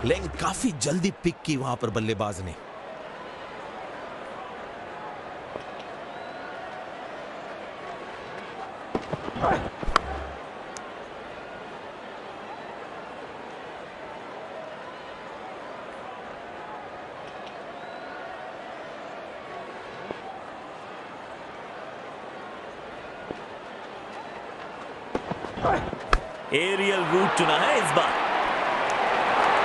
लेकिन काफी जल्दी पिक की वहां पर बल्लेबाज ने। एरियल रूट चुना है इस बार।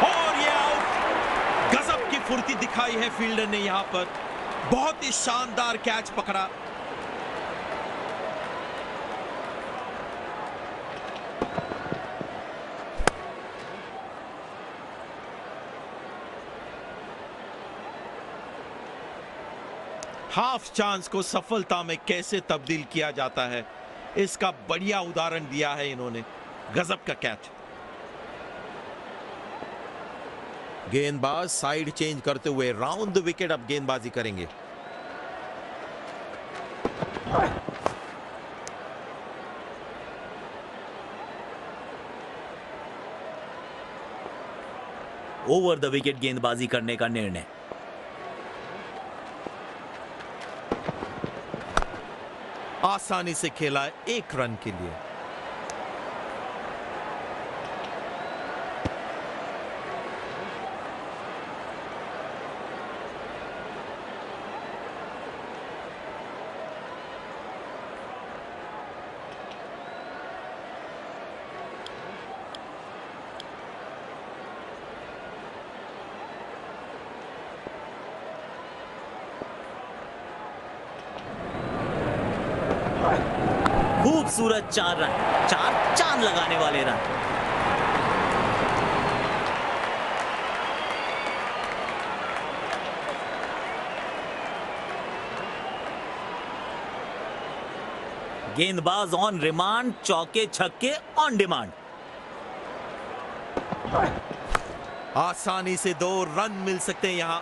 और ये आउट। गजब की फुर्ती दिखाई है फील्डर ने यहां पर, बहुत ही शानदार कैच पकड़ा। हाफ चांस को सफलता में कैसे तब्दील किया जाता है, इसका बढ़िया उदाहरण दिया है इन्होंने। गजब का कैच। गेंदबाज साइड चेंज करते हुए राउंड द विकेट अब गेंदबाजी करेंगे। ओवर द विकेट गेंदबाजी करने का निर्णय। आसानी से खेला 1 रन के लिए। खूबसूरत 4 रन, 4 चांद लगाने वाले रन। गेंदबाज ऑन रिमांड, चौके छक्के ऑन डिमांड। आसानी से 2 रन मिल सकते हैं यहां।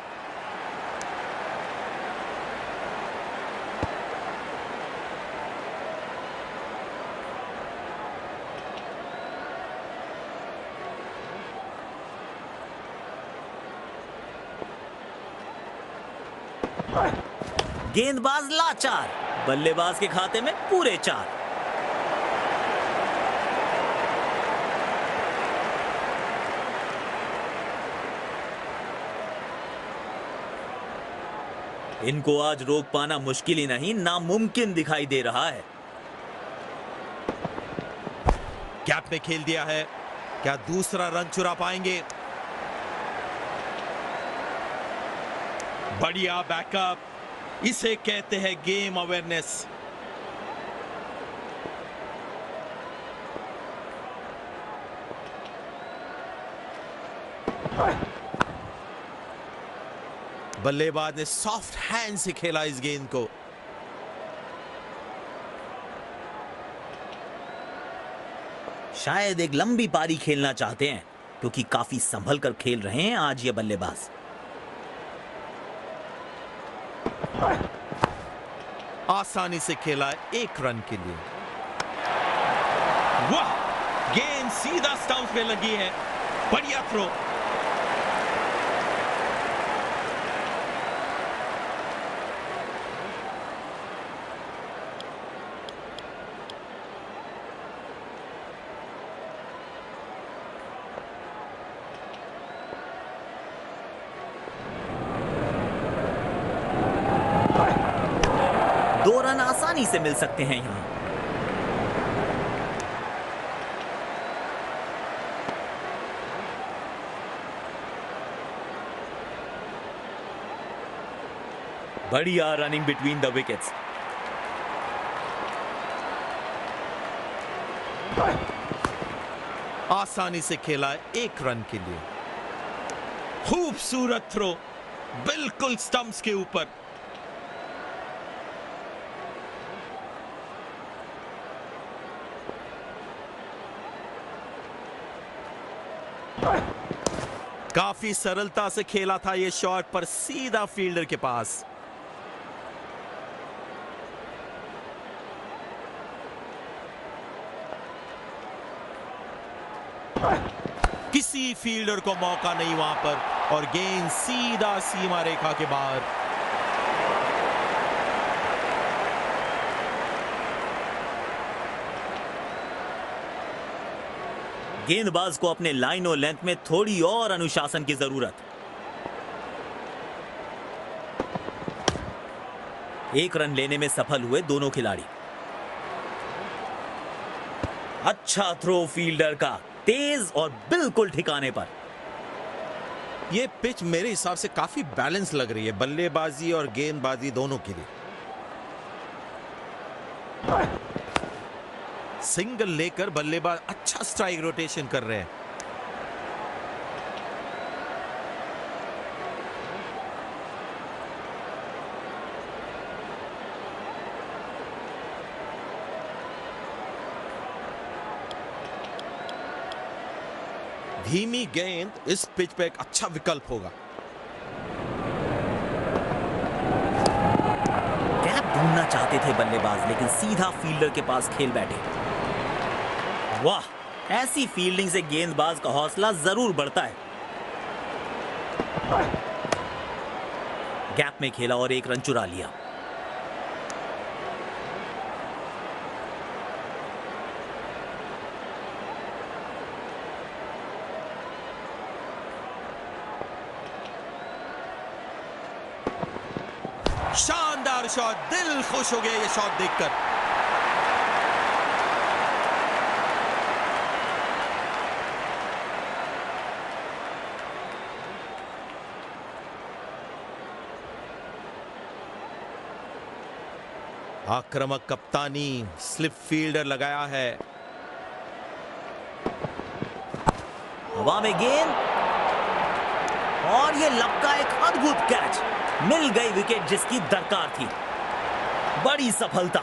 गेंदबाज लाचार, बल्लेबाज के खाते में पूरे 4। इनको आज रोक पाना मुश्किल ही नहीं, नामुमकिन दिखाई दे रहा है। गैप में खेल दिया है, क्या दूसरा रन चुरा पाएंगे? बढ़िया बैकअप, इसे कहते हैं गेम अवेयरनेस। बल्लेबाज ने सॉफ्ट हैंड से खेला इस गेंद को। शायद एक लंबी पारी खेलना चाहते हैं, क्योंकि काफी संभल कर खेल रहे हैं आज ये बल्लेबाज। आसानी से खेला 1 रन के लिए। वाह, गेंद सीधा स्टंप पे लगी है। बढ़िया थ्रो। दो रन आसानी से मिल सकते हैं यहां। बढ़िया रनिंग बिटवीन द विकेट्स। आसानी से खेला 1 रन के लिए। खूबसूरत थ्रो, बिल्कुल स्टंप्स के ऊपर। काफी सरलता से खेला था यह शॉट, पर सीधा फील्डर के पास। किसी फील्डर को मौका नहीं वहां पर और गेंद सीधा सीमा रेखा के बाहर। गेंदबाज को अपने लाइन और लेंथ में थोड़ी और अनुशासन की जरूरत। एक रन लेने में सफल हुए दोनों खिलाड़ी। अच्छा थ्रो फील्डर का, तेज और बिल्कुल ठिकाने पर। यह पिच मेरे हिसाब से काफी बैलेंस लग रही है बल्लेबाजी और गेंदबाजी दोनों के लिए। सिंगल लेकर बल्लेबाज अच्छा स्ट्राइक रोटेशन कर रहे हैं। धीमी गेंद इस पिच पे एक अच्छा विकल्प होगा। गैप ढूंढना चाहते थे बल्लेबाज, लेकिन सीधा फील्डर के पास खेल बैठे। वाह, ऐसी फील्डिंग से गेंदबाज का हौसला जरूर बढ़ता है। गैप में खेला और एक रन चुरा लिया। शानदार शॉट, दिल खुश हो गया ये शॉट देखकर। आक्रामक कप्तानी, स्लिप फील्डर लगाया है। हवा में गेंद और ये लपका एक अद्भुत कैच। मिल गई विकेट जिसकी दरकार थी। बड़ी सफलता।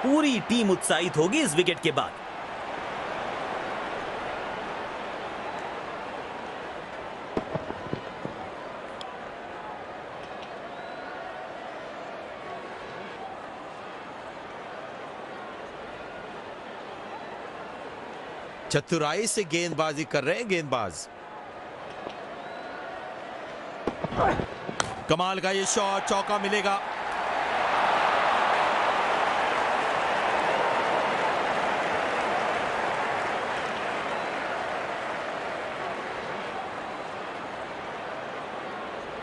पूरी टीम उत्साहित होगी इस विकेट के बाद। चतुराई से गेंदबाजी कर रहे हैं गेंदबाज। कमाल का ये शॉट, चौका मिलेगा।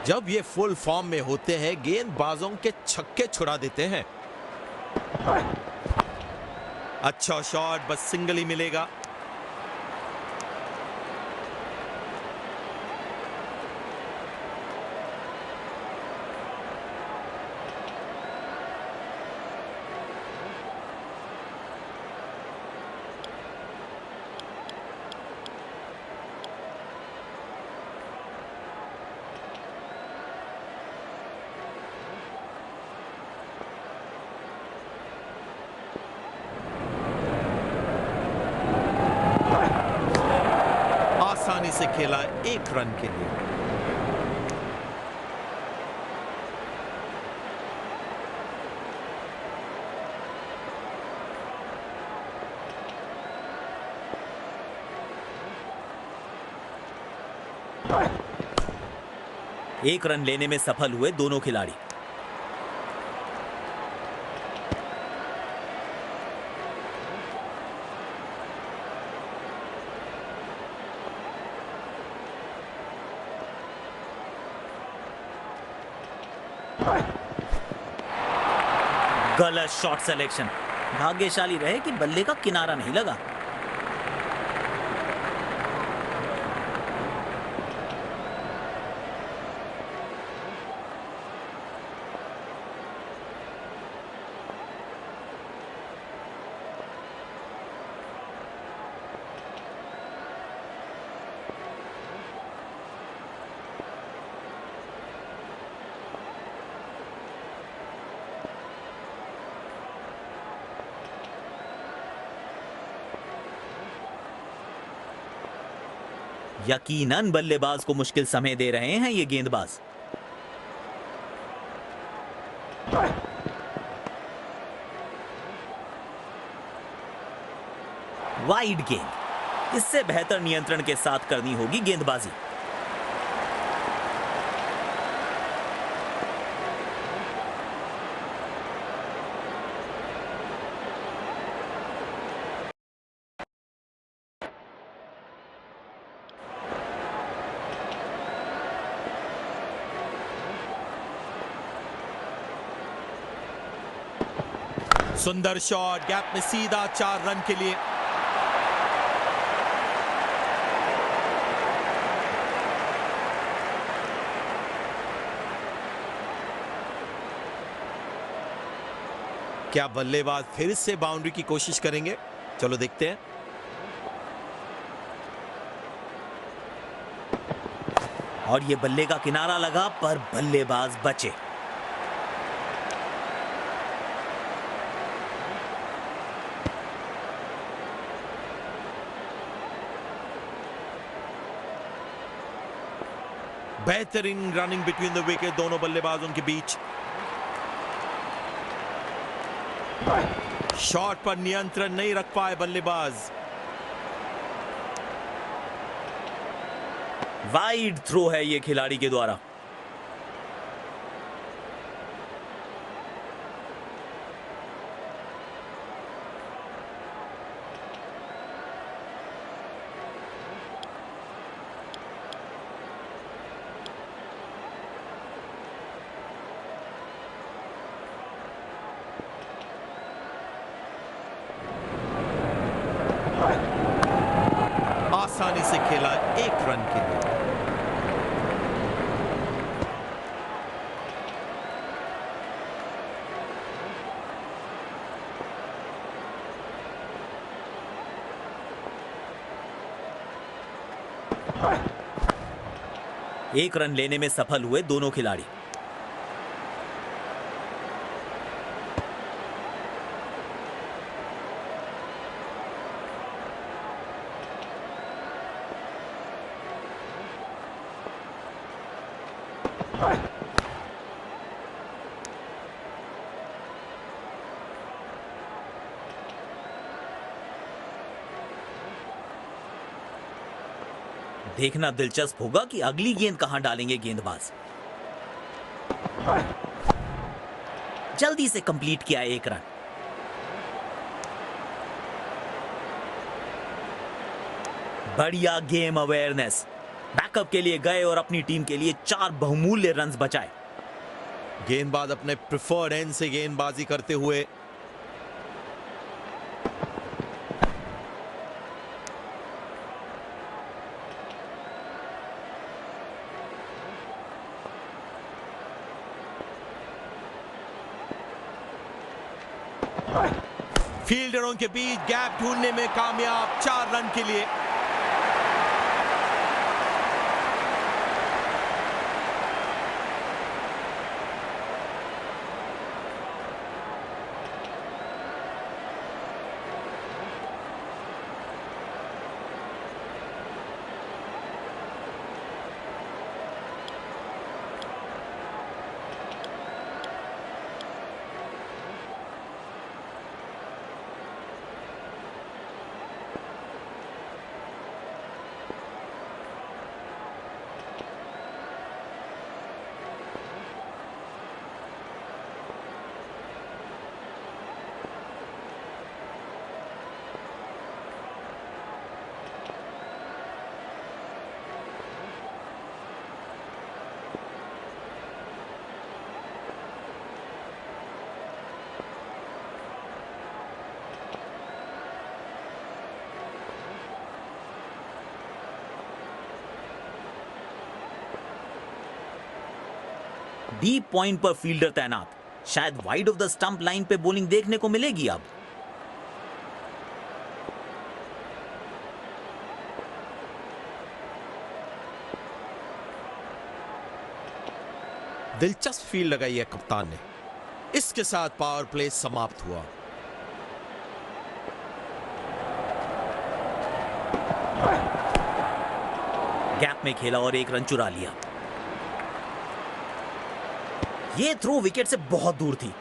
जब ये फुल फॉर्म में होते हैं गेंदबाजों के छक्के छुड़ा देते हैं। अच्छा शॉट, बस सिंगल ही मिलेगा। आसानी से खेला एक रन के लिए। एक रन लेने में सफल हुए दोनों खिलाड़ी। गलत शॉट सिलेक्शन। भाग्यशाली रहे कि बल्ले का किनारा नहीं लगा। यकीनन बल्लेबाज को मुश्किल समय दे रहे हैं ये गेंदबाज। वाइड गेंद। इससे बेहतर नियंत्रण के साथ करनी होगी गेंदबाजी। सुंदर शॉट, गैप में सीधा 4 रन के लिए। क्या बल्लेबाज फिर से बाउंड्री की कोशिश करेंगे? चलो देखते हैं। और ये बल्ले का किनारा लगा, पर बल्लेबाज बचे। बेहतरीन रनिंग बिटवीन द विकेट दोनों बल्लेबाजों के बीच। शॉट पर नियंत्रण नहीं रख पाए बल्लेबाज। वाइड थ्रो है ये खिलाड़ी के द्वारा। आसानी से खेला 1 रन के लिए। एक रन लेने में सफल हुए दोनों खिलाड़ी। देखना दिलचस्प होगा कि अगली गेंद कहां डालेंगे गेंदबाज। जल्दी से कंप्लीट किया 1 रन। बढ़िया गेम अवेयरनेस। बैकअप के लिए गए और अपनी टीम के लिए 4 बहुमूल्य रन्स बचाए। गेंदबाज अपने प्रिफर्ड एंड से गेंदबाजी करते हुए फील्डरों के बीच गैप ढूंढने में कामयाब 4 रन के लिए। डीप पॉइंट पर फील्डर तैनात। शायद wide of the stump line पे बॉलिंग देखने को मिलेगी अब। दिलचस्प फील्ड लगाई है कप्तान ने। इसके साथ पावर प्ले समाप्त हुआ। गैप में खेला और 1 रन चुरा लिया। ये थ्रो विकेट से बहुत दूर थी।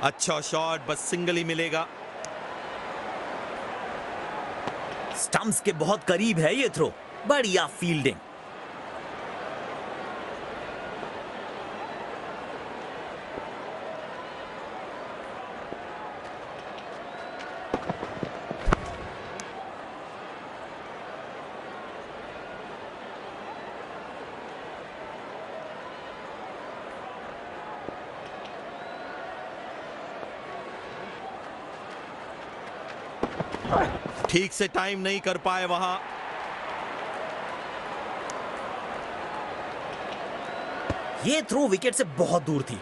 अच्छा शॉट, बस सिंगल ही मिलेगा। स्टंप्स के बहुत करीब है ये थ्रो। बढ़िया फील्डिंग। ठीक से टाइम नहीं कर पाए वहां। ये थ्रो विकेट से बहुत दूर थी।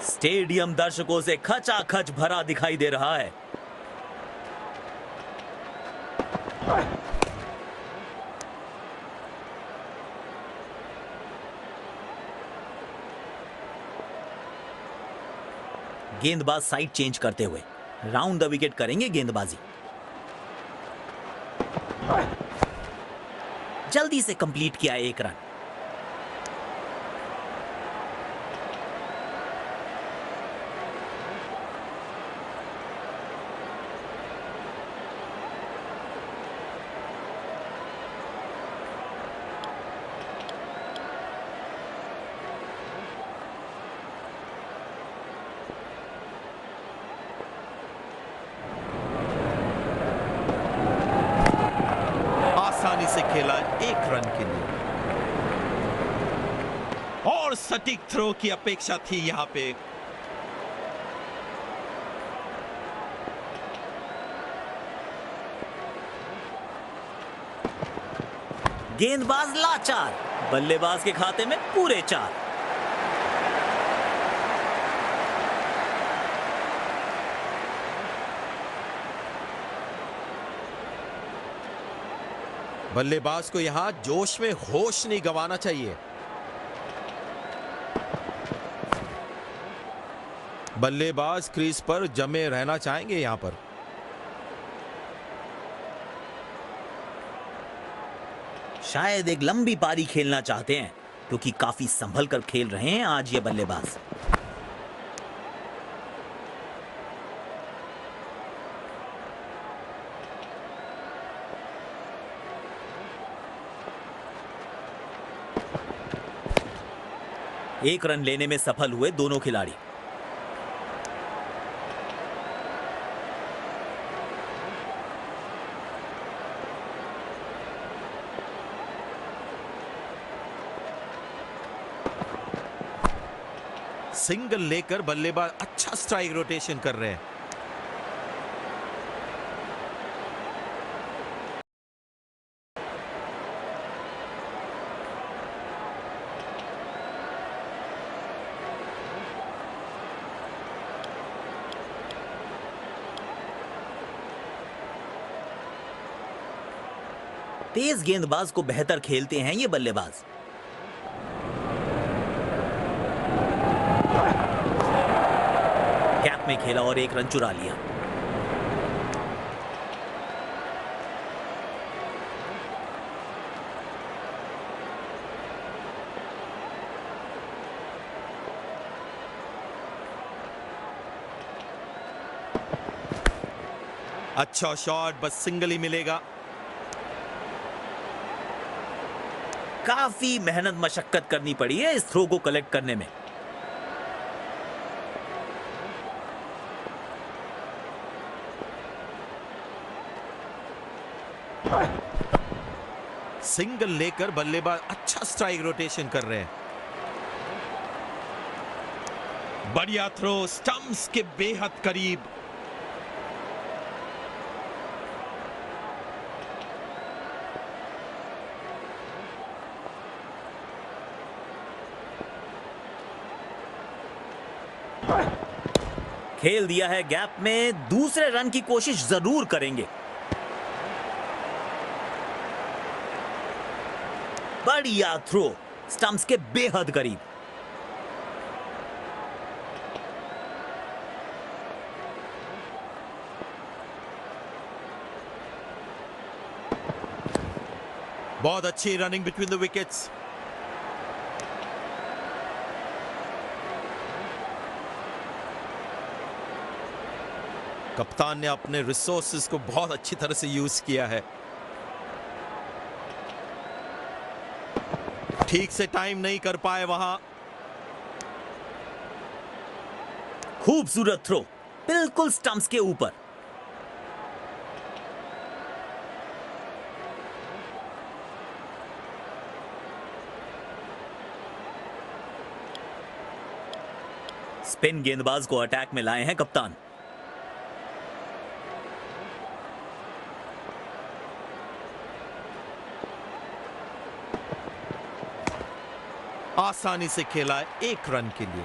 स्टेडियम दर्शकों से खचाखच भरा दिखाई दे रहा है। गेंदबाज साइड चेंज करते हुए राउंड द विकेट करेंगे गेंदबाजी। जल्दी से कंप्लीट किया 1 रन। आसानी से खेला 1 रन के लिए, और सटीक थ्रो की अपेक्षा थी यहां पे। गेंदबाज लाचार, बल्लेबाज के खाते में पूरे 4। बल्लेबाज को यहां जोश में होश नहीं गंवाना चाहिए। बल्लेबाज क्रीज पर जमे रहना चाहेंगे यहां पर। शायद एक लंबी पारी खेलना चाहते हैं, क्योंकि काफी संभल कर खेल रहे हैं आज ये बल्लेबाज। एक रन लेने में सफल हुए दोनों खिलाड़ी। सिंगल लेकर बल्लेबाज अच्छा स्ट्राइक रोटेशन कर रहे हैं। तेज गेंदबाज को बेहतर खेलते हैं ये बल्लेबाज। गैप में खेला और 1 रन चुरा लिया। अच्छा शॉट, बस सिंगल ही मिलेगा। काफी मेहनत मशक्कत करनी पड़ी है इस थ्रो को कलेक्ट करने में। सिंगल लेकर बल्लेबाज अच्छा स्ट्राइक रोटेशन कर रहे हैं। बढ़िया थ्रो, स्टंप्स के बेहद करीब। खेल दिया है गैप में, दूसरे रन की कोशिश जरूर करेंगे। बढ़िया थ्रो, स्टंप्स के बेहद करीब। बहुत अच्छी रनिंग बिटवीन द विकेट्स। कप्तान ने अपने रिसोर्सेज को बहुत अच्छी तरह से यूज किया है। ठीक से टाइम नहीं कर पाए वहां। खूबसूरत थ्रो, बिल्कुल स्टंप्स के ऊपर। स्पिन गेंदबाज को अटैक में लाए हैं कप्तान। आसानी से खेला है 1 रन के लिए।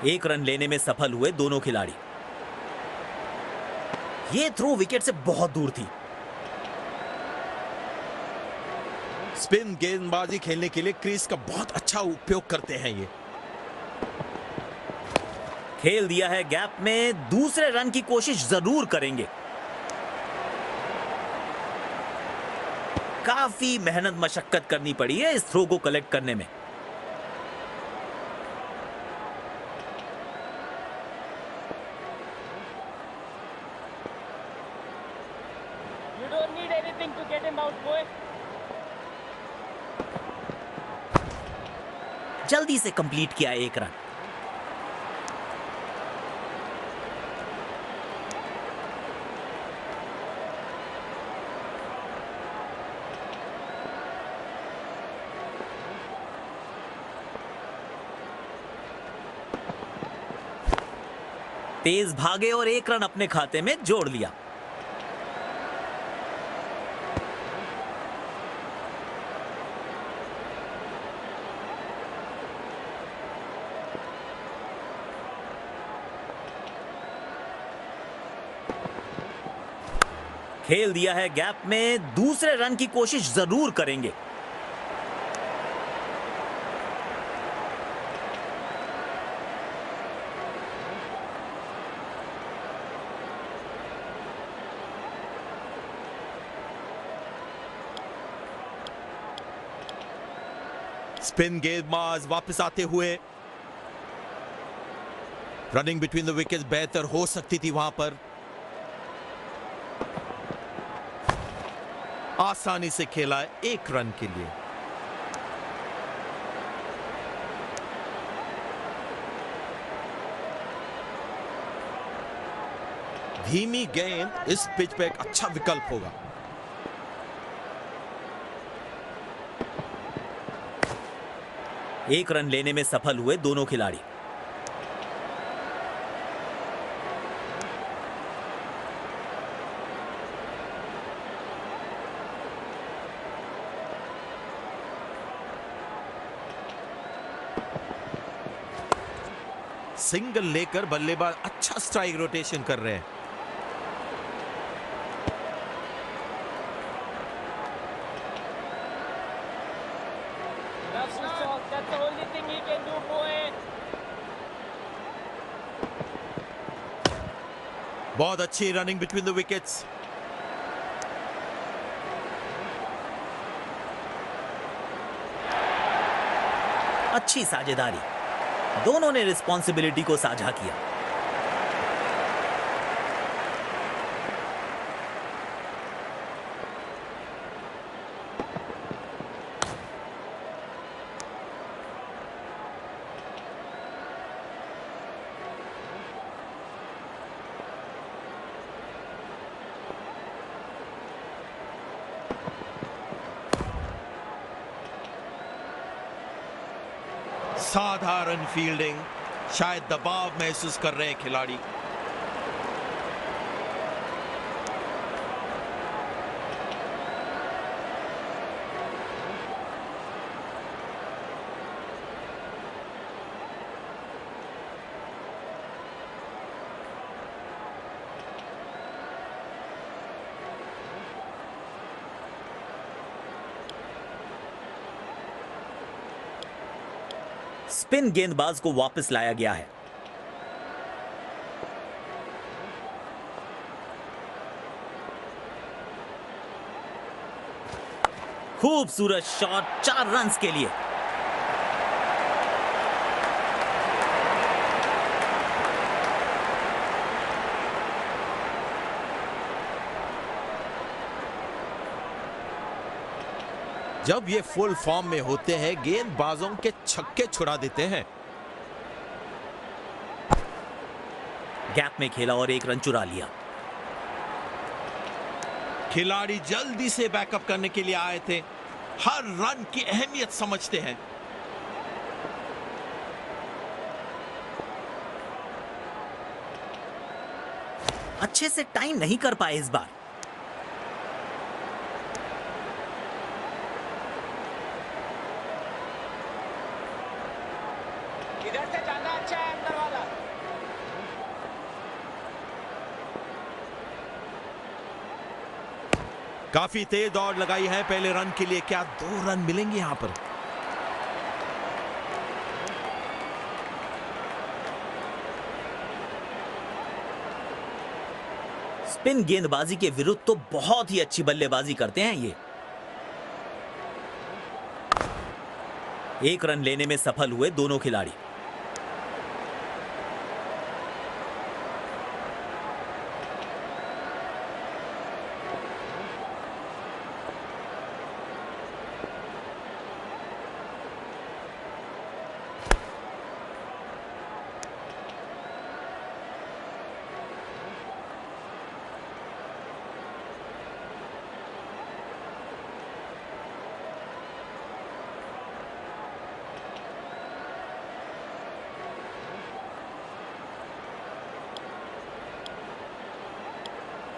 एक रन लेने में सफल हुए दोनों खिलाड़ी। ये थ्रो विकेट से बहुत दूर थी। स्पिन गेंदबाजी खेलने के लिए क्रीज का बहुत अच्छा उपयोग करते हैं ये। खेल दिया है गैप में, दूसरे रन की कोशिश जरूर करेंगे। काफी मेहनत मशक्कत करनी पड़ी है इस थ्रो को कलेक्ट करने में। You don't need anything to get him out, boy. जल्दी से कंप्लीट किया 1 रन। तेज भागे और 1 रन अपने खाते में जोड़ लिया। खेल दिया है गैप में, दूसरे रन की कोशिश जरूर करेंगे। स्पिन गेंदबाज वापस आते हुए। रनिंग बिटवीन द विकेट्स बेहतर हो सकती थी वहां पर। आसानी से खेला है 1 रन के लिए। धीमी गेंद इस पिच पे एक अच्छा विकल्प होगा। एक रन लेने में सफल हुए दोनों खिलाड़ी। सिंगल लेकर बल्लेबाज अच्छा स्ट्राइक रोटेशन कर रहे हैं। That's the shot. That's the only thing he can do, boy. बहुत अच्छी रनिंग बिटवीन द विकेट्स। अच्छी साझेदारी, दोनों ने रिस्पॉन्सिबिलिटी को साझा किया। साधारण फील्डिंग, शायद दबाव महसूस कर रहे हैं खिलाड़ी। स्पिन गेंदबाज को वापस लाया गया है। खूबसूरत शॉट 4 रन्स के लिए। जब ये फुल फॉर्म में होते हैं गेंदबाजों के छक्के छुड़ा देते हैं। गैप में खेला और 1 रन चुरा लिया। खिलाड़ी जल्दी से बैकअप करने के लिए आए थे, हर रन की अहमियत समझते हैं। अच्छे से टाइम नहीं कर पाए इस बार। इधर से जाना अच्छा है अंदर वाला। काफी तेज दौड़ लगाई है पहले रन के लिए। क्या 2 रन मिलेंगे यहां पर? स्पिन गेंदबाजी के विरुद्ध तो बहुत ही अच्छी बल्लेबाजी करते हैं ये। 1 रन लेने में सफल हुए दोनों खिलाड़ी।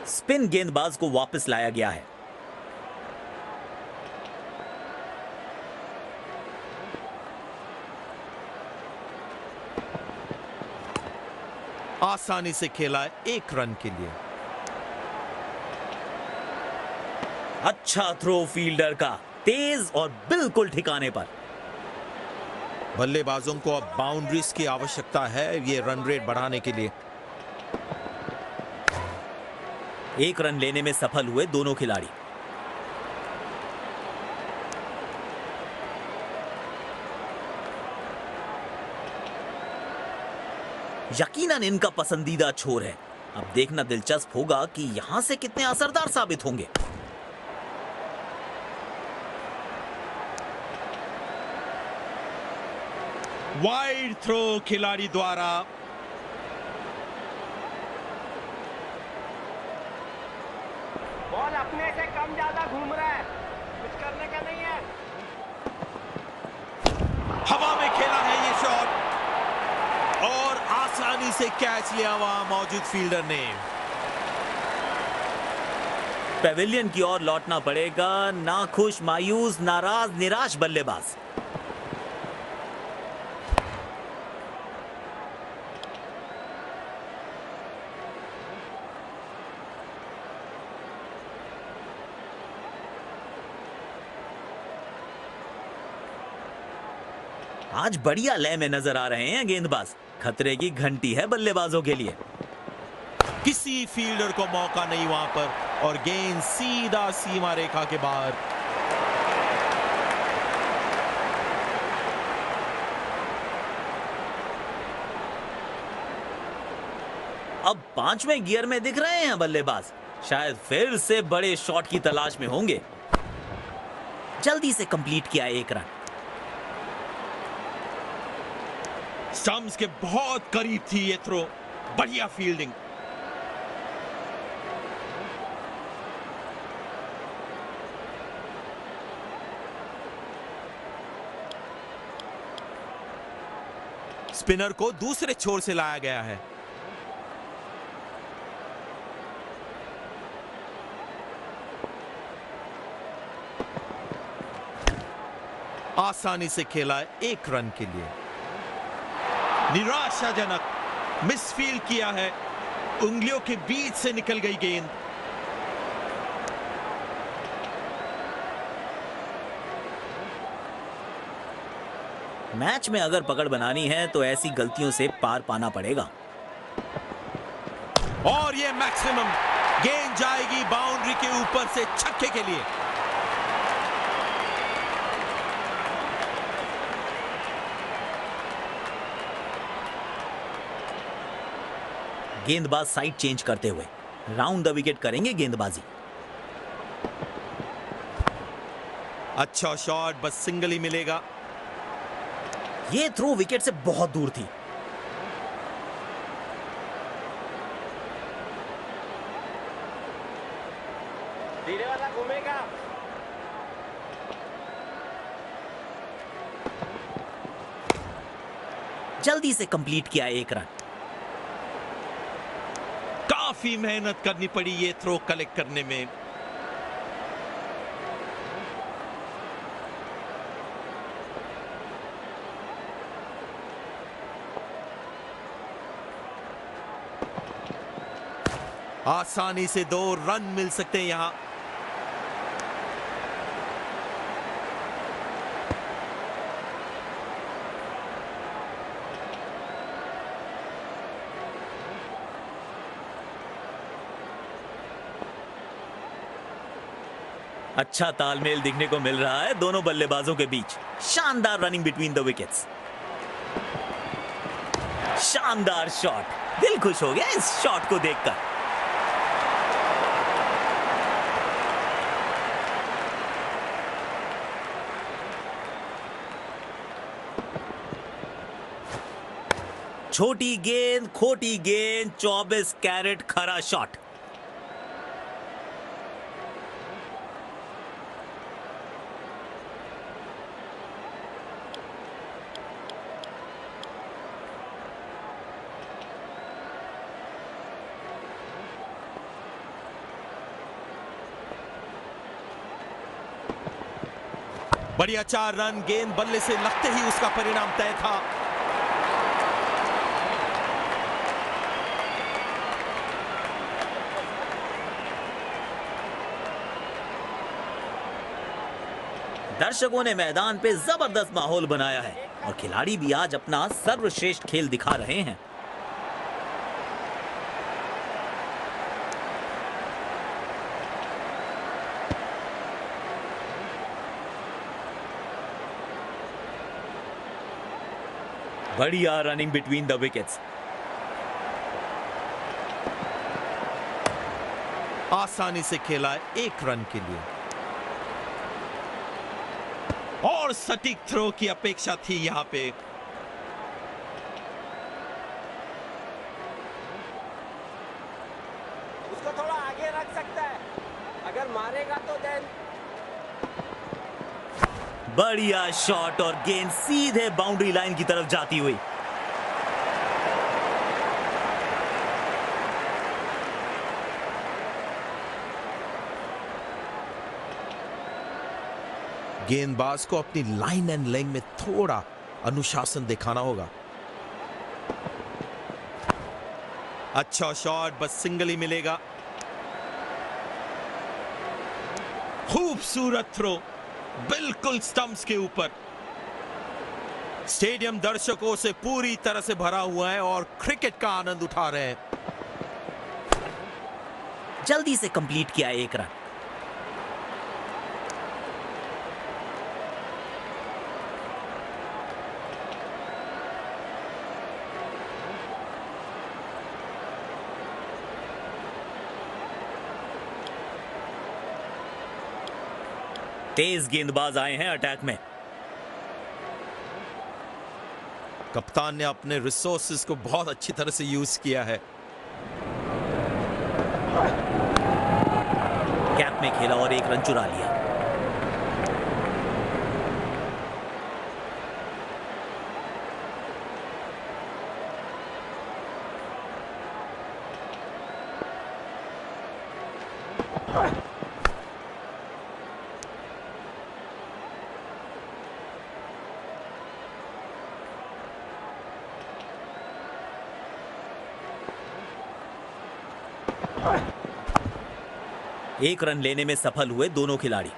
स्पिन गेंदबाज को वापस लाया गया है। आसानी से खेला 1 रन के लिए। अच्छा थ्रो फील्डर का, तेज और बिल्कुल ठिकाने पर। बल्लेबाजों को अब बाउंड्रीज की आवश्यकता है ये रन रेट बढ़ाने के लिए। 1 रन लेने में सफल हुए दोनों खिलाड़ी। यकीनन इनका पसंदीदा छोर है। अब देखना दिलचस्प होगा कि यहां से कितने असरदार साबित होंगे। वाइड थ्रो खिलाड़ी द्वारा। बॉल अपने से कम ज्यादा घूम रहा है, कुछ करने का नहीं है। हवा में खेला है ये शॉट और आसानी से कैच लिया वहां मौजूद फील्डर ने। पेविलियन की ओर लौटना पड़ेगा। नाखुश, मायूस, नाराज, निराश बल्लेबाज। आज बढ़िया लय में नजर आ रहे हैं गेंदबाज। खतरे की घंटी है बल्लेबाजों के लिए। किसी फील्डर को मौका नहीं वहां पर और गेंद सीधा सीमा रेखा के बाहर। अब 5वें गियर में दिख रहे हैं बल्लेबाज। शायद फिर से बड़े शॉट की तलाश में होंगे। जल्दी से कंप्लीट किया 1 रन। स्टंप्स के बहुत करीब थी ये थ्रो। बढ़िया फील्डिंग। स्पिनर को दूसरे छोर से लाया गया है। आसानी से खेला 1 रन के लिए। निराशाजनक मिसफील्ड किया है, उंगलियों के बीच से निकल गई गेंद। मैच में अगर पकड़ बनानी है तो ऐसी गलतियों से पार पाना पड़ेगा। और ये मैक्सिमम गेंद जाएगी बाउंड्री के ऊपर से छक्के के लिए। गेंदबाज साइड चेंज करते हुए राउंड द विकेट करेंगे गेंदबाजी। अच्छा शॉट, बस सिंगल ही मिलेगा। ये थ्रो विकेट से बहुत दूर थी। धीरे वाला घूमेगा। जल्दी से कंप्लीट किया 1 रन। काफी मेहनत करनी पड़ी ये थ्रो कलेक्ट करने में। आसानी से 2 रन मिल सकते हैं यहां। अच्छा तालमेल दिखने को मिल रहा है दोनों बल्लेबाजों के बीच। शानदार रनिंग बिटवीन द विकेट्स। शानदार शॉट, दिल खुश हो गया इस शॉट को देखकर। छोटी गेंद, खोटी गेंद, 24 कैरेट खरा शॉट। बढ़िया 4 रन। गेंद बल्ले से लगते ही उसका परिणाम तय था। दर्शकों ने मैदान पे जबरदस्त माहौल बनाया है और खिलाड़ी भी आज अपना सर्वश्रेष्ठ खेल दिखा रहे हैं। बढ़िया रनिंग बिटवीन द विकेट्स। आसानी से खेला 1 रन के लिए। और सटीक थ्रो की अपेक्षा थी यहां पे। उसको थोड़ा आगे रख सकता है, अगर मारेगा तो देन। बढ़िया शॉट और गेंद सीधे बाउंड्री लाइन की तरफ जाती हुई। गेंदबाज को अपनी लाइन एंड लेंथ में थोड़ा अनुशासन दिखाना होगा। अच्छा शॉट, बस सिंगल ही मिलेगा। खूबसूरत थ्रो, बिल्कुल स्टंप्स के ऊपर। स्टेडियम दर्शकों से पूरी तरह से भरा हुआ है और क्रिकेट का आनंद उठा रहे हैं। जल्दी से कंप्लीट किया 1 रन। तेज गेंदबाज आए हैं अटैक में। कप्तान ने अपने रिसोर्सेज को बहुत अच्छी तरह से यूज किया है। कैप में खेला और 1 रन चुरा लिया। एक रन लेने में सफल हुए दोनों खिलाड़ी।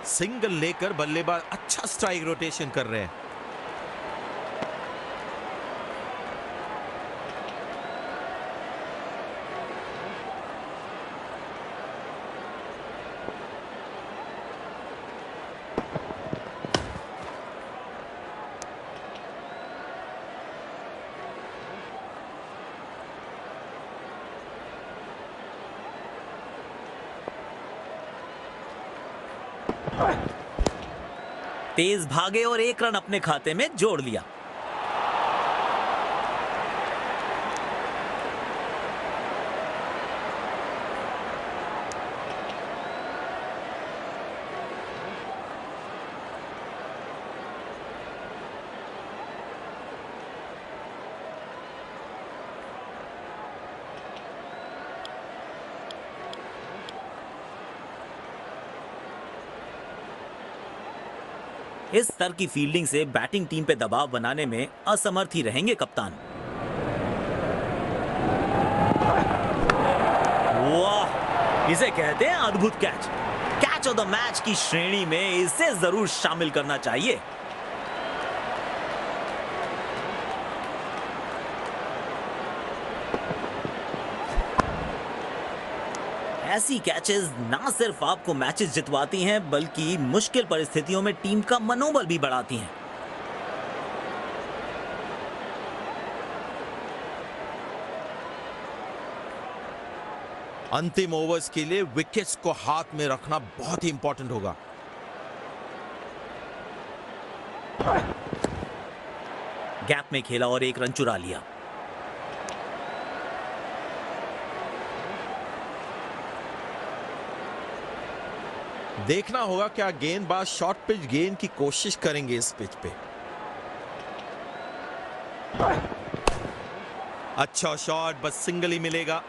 सिंगल लेकर बल्लेबाज अच्छा स्ट्राइक रोटेशन कर रहे हैं। तेज भागे और एक रन अपने खाते में जोड़ लिया। इस स्तर की फील्डिंग से बैटिंग टीम पे दबाव बनाने में असमर्थ ही रहेंगे कप्तान। वाह, इसे कहते हैं अद्भुत catch. Catch of the match की श्रेणी में इसे जरूर शामिल करना चाहिए। ऐसी कैचेस ना सिर्फ आपको मैचेस जितवाती हैं बल्कि मुश्किल परिस्थितियों में टीम का मनोबल भी बढ़ाती हैं। अंतिम ओवर्स के लिए विकेट्स को हाथ में रखना बहुत ही इंपॉर्टेंट होगा। गैप में खेला और एक रन चुरा लिया। देखना होगा क्या गेंदबाज शॉर्ट पिच गेंद की कोशिश करेंगे इस पिच पे। अच्छा शॉट, बस सिंगल ही मिलेगा।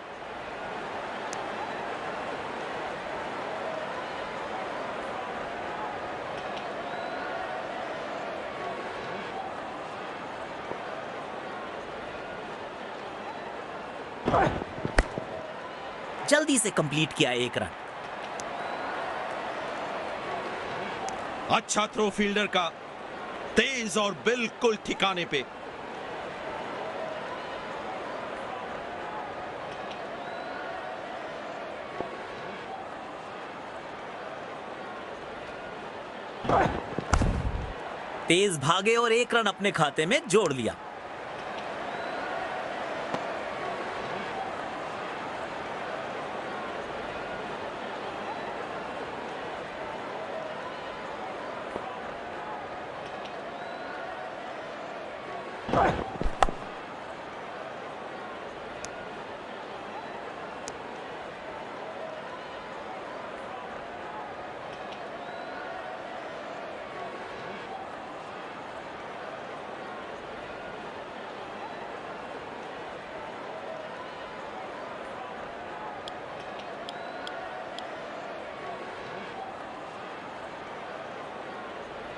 जल्दी से कंप्लीट किया एक रन। अच्छा थ्रो फील्डर का, तेज और बिल्कुल ठिकाने पे। तेज भागे और एक रन अपने खाते में जोड़ लिया।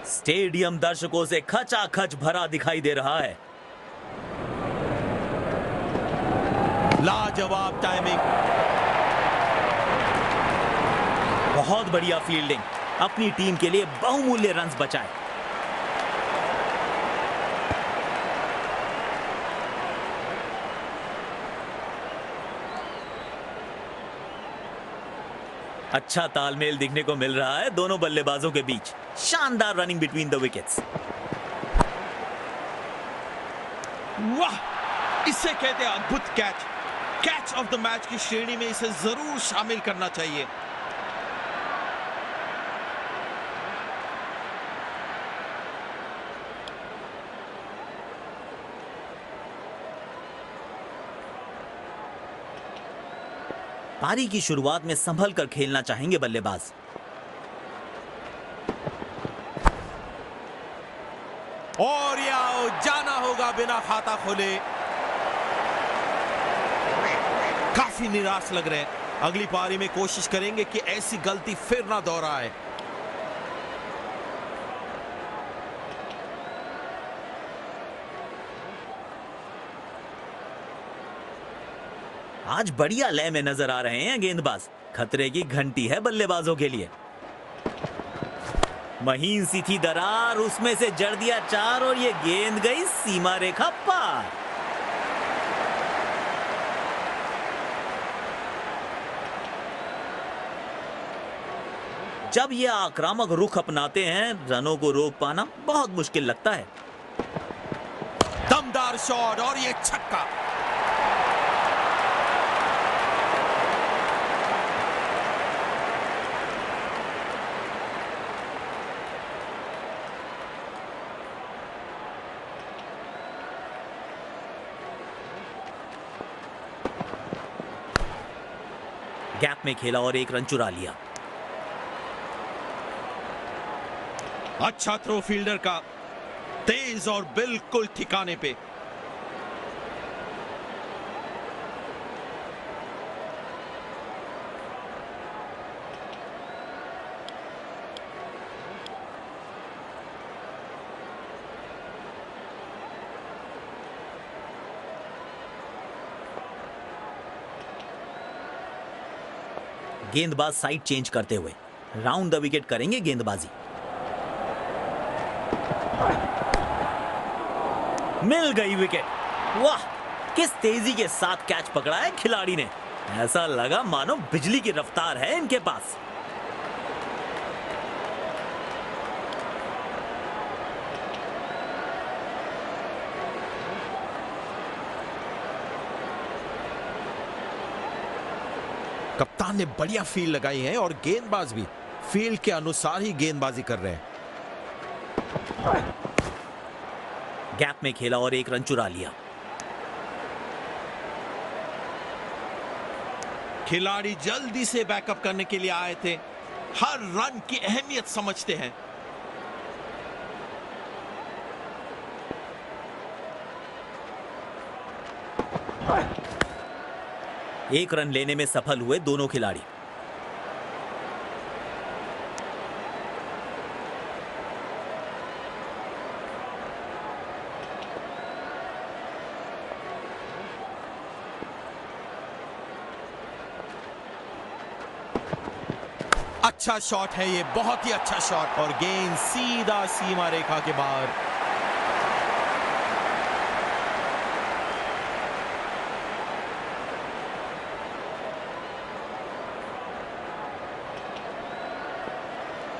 स्टेडियम दर्शकों से खचाखच भरा दिखाई दे रहा है। लाजवाब टाइमिंग। बहुत बढ़िया फील्डिंग, अपनी टीम के लिए बहुमूल्य रन्स बचाए। अच्छा तालमेल दिखने को मिल रहा है दोनों बल्लेबाजों के बीच। शानदार रनिंग बिटवीन द विकेट्स। वाह, इसे कहते हैं अद्भुत catch. Catch of the match की श्रेणी में इसे जरूर शामिल करना चाहिए। पारी की शुरुआत में संभल कर खेलना चाहेंगे बल्लेबाज। और ये आउट, जाना होगा बिना खाता खोले। काफी निराश लग रहे हैं। अगली पारी में कोशिश करेंगे कि ऐसी गलती फिर ना दोहराए। आज बढ़िया लय में नजर आ रहे हैं गेंदबाज। खतरे की घंटी है बल्लेबाजों के लिए। महीन सी थी दरार, उसमें से जड़ दिया चार और ये गेंद गई सीमा रेखा पार। जब ये आक्रामक रुख अपनाते हैं, रनों को रोक पाना बहुत मुश्किल लगता है। दमदार शॉट और ये छक्का। गैप में खेला और एक रन चुरा लिया। अच्छा थ्रो फील्डर का, तेज और बिल्कुल ठिकाने पे। गेंदबाज साइड चेंज करते हुए राउंड द विकेट करेंगे गेंदबाजी। मिल गई विकेट। वाह, किस तेजी के साथ कैच पकड़ा है खिलाड़ी ने। ऐसा लगा मानो बिजली की रफ्तार है इनके पास। कप्तान ने बढ़िया फील्ड लगाई है और गेंदबाज भी फील्ड के अनुसार ही गेंदबाजी कर रहे हैं। गैप में खेला और एक रन चुरा लिया। खिलाड़ी जल्दी से बैकअप करने के लिए आए थे, हर रन की अहमियत समझते हैं। एक रन लेने में सफल हुए दोनों खिलाड़ी। अच्छा शॉट है ये, बहुत ही अच्छा शॉट, और गेंद सीधा सीमा रेखा के बाहर।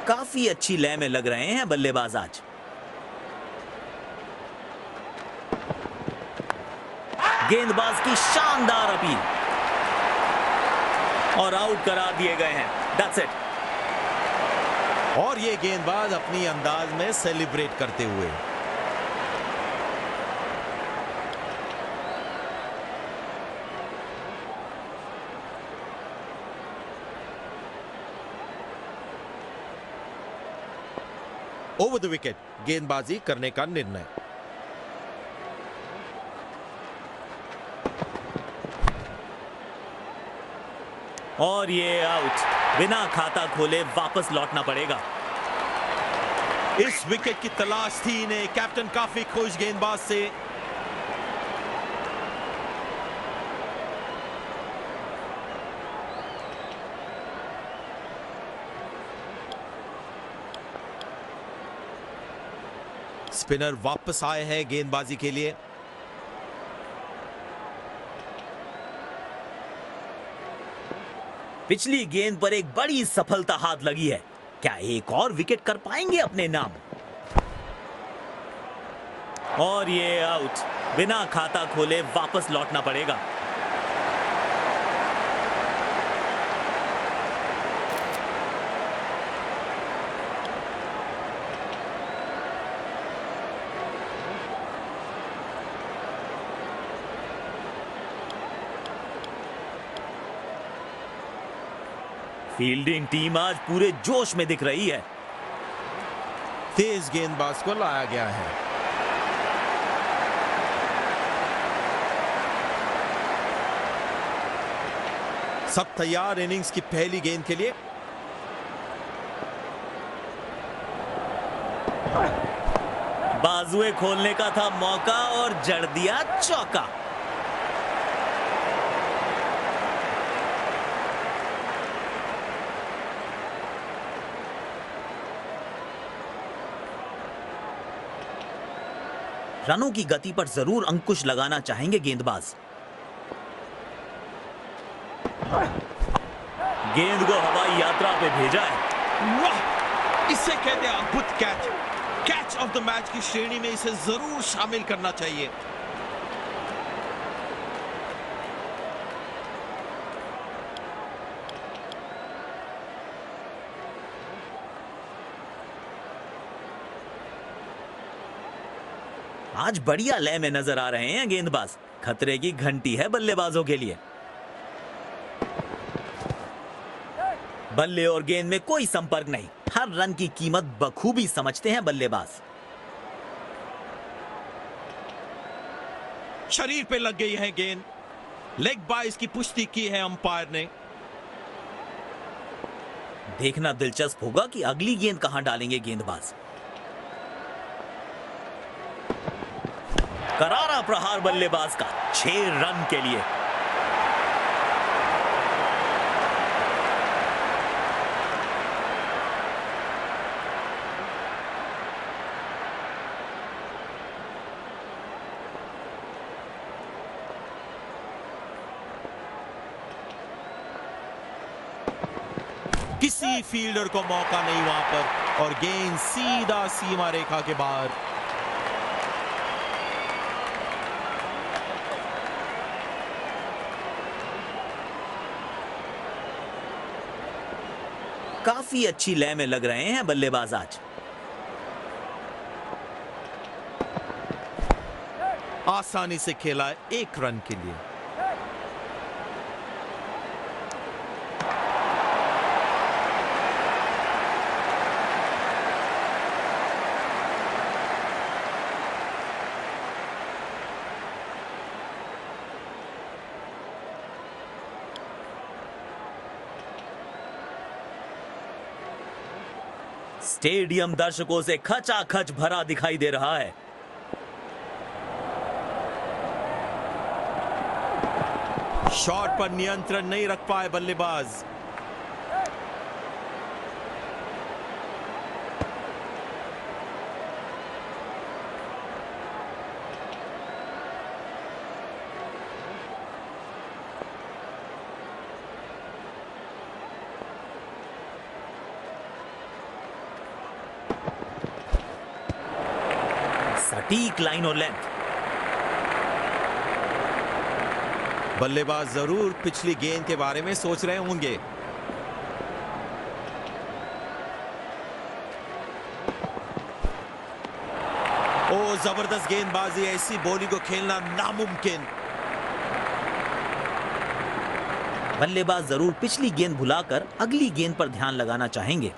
काफी अच्छी लय में लग रहे हैं बल्लेबाज आज। गेंदबाज की शानदार अपील और आउट करार दिए गए हैं। That's it. और ये गेंदबाज अपनी अंदाज में सेलिब्रेट करते हुए। ओवर द विकेट गेंदबाजी करने का निर्णय। और ये आउट। बिना खाता खोले वापस लौटना पड़ेगा। इस विकेट की तलाश थी इन्हें। कैप्टन काफी खुश गेंदबाज से। स्पिनर वापस आए हैं गेंदबाजी के लिए। पिछली गेंद पर एक बड़ी सफलता हाथ लगी है। क्या एक और विकेट कर पाएंगे अपने नाम? और ये आउट। बिना खाता खोले वापस लौटना पड़ेगा। फील्डिंग टीम आज पूरे जोश में दिख रही है। तेज गेंदबाज को लाया गया है। सब तैयार इनिंग्स की पहली गेंद के लिए। बाजुए खोलने का था मौका और जड़ दिया चौका। रनों की गति पर जरूर अंकुश लगाना चाहेंगे गेंदबाज। गेंद को हवाई यात्रा पे भेजा है। वाह, इसे कहते हैं अद्भुत catch. Catch of the match की श्रेणी में इसे जरूर शामिल करना चाहिए। आज बढ़िया लय में नजर आ रहे हैं गेंदबाज। खतरे की घंटी है बल्लेबाजों के लिए। बल्ले और गेंद में कोई संपर्क नहीं। हर रन की कीमत बखूबी समझते हैं बल्लेबाज। शरीर पे लग गई है गेंद। लेग बाइस की पुष्टि की है अंपायर ने। देखना दिलचस्प होगा कि अगली गेंद कहां डालेंगे गेंदबाज। करारा प्रहार बल्लेबाज का 6 रन के लिए। किसी फील्डर को मौका नहीं वहां पर और गेंद सीधा सीमा रेखा के बाहर। काफी अच्छी लय में लग रहे हैं बल्लेबाज आज। आसानी से खेला 1 रन के लिए। स्टेडियम दर्शकों से खचाखच भरा दिखाई दे रहा है। शॉट पर नियंत्रण नहीं रख पाए बल्लेबाज। सटीक लाइन और लेंथ। बल्लेबाज जरूर पिछली गेंद के बारे में सोच रहे होंगे। ओ जबरदस्त गेंदबाजी। ऐसी बॉलिंग को खेलना नामुमकिन। बल्लेबाज जरूर पिछली गेंद भुलाकर अगली गेंद पर ध्यान लगाना चाहेंगे।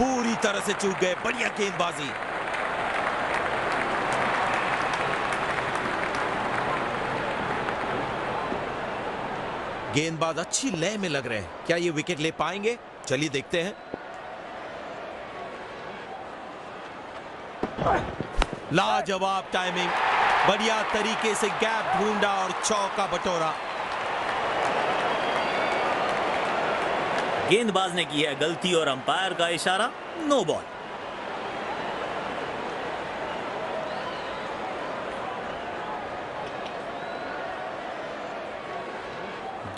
पूरी तरह से चूक गए। बढ़िया गेंदबाजी। गेंदबाज अच्छी लय में लग रहे हैं। क्या ये विकेट ले पाएंगे? चलिए देखते हैं। लाजवाब टाइमिंग। बढ़िया तरीके से गैप ढूंढा और चौका बटोरा। गेंदबाज ने की है गलती और अंपायर का इशारा, नो बॉल।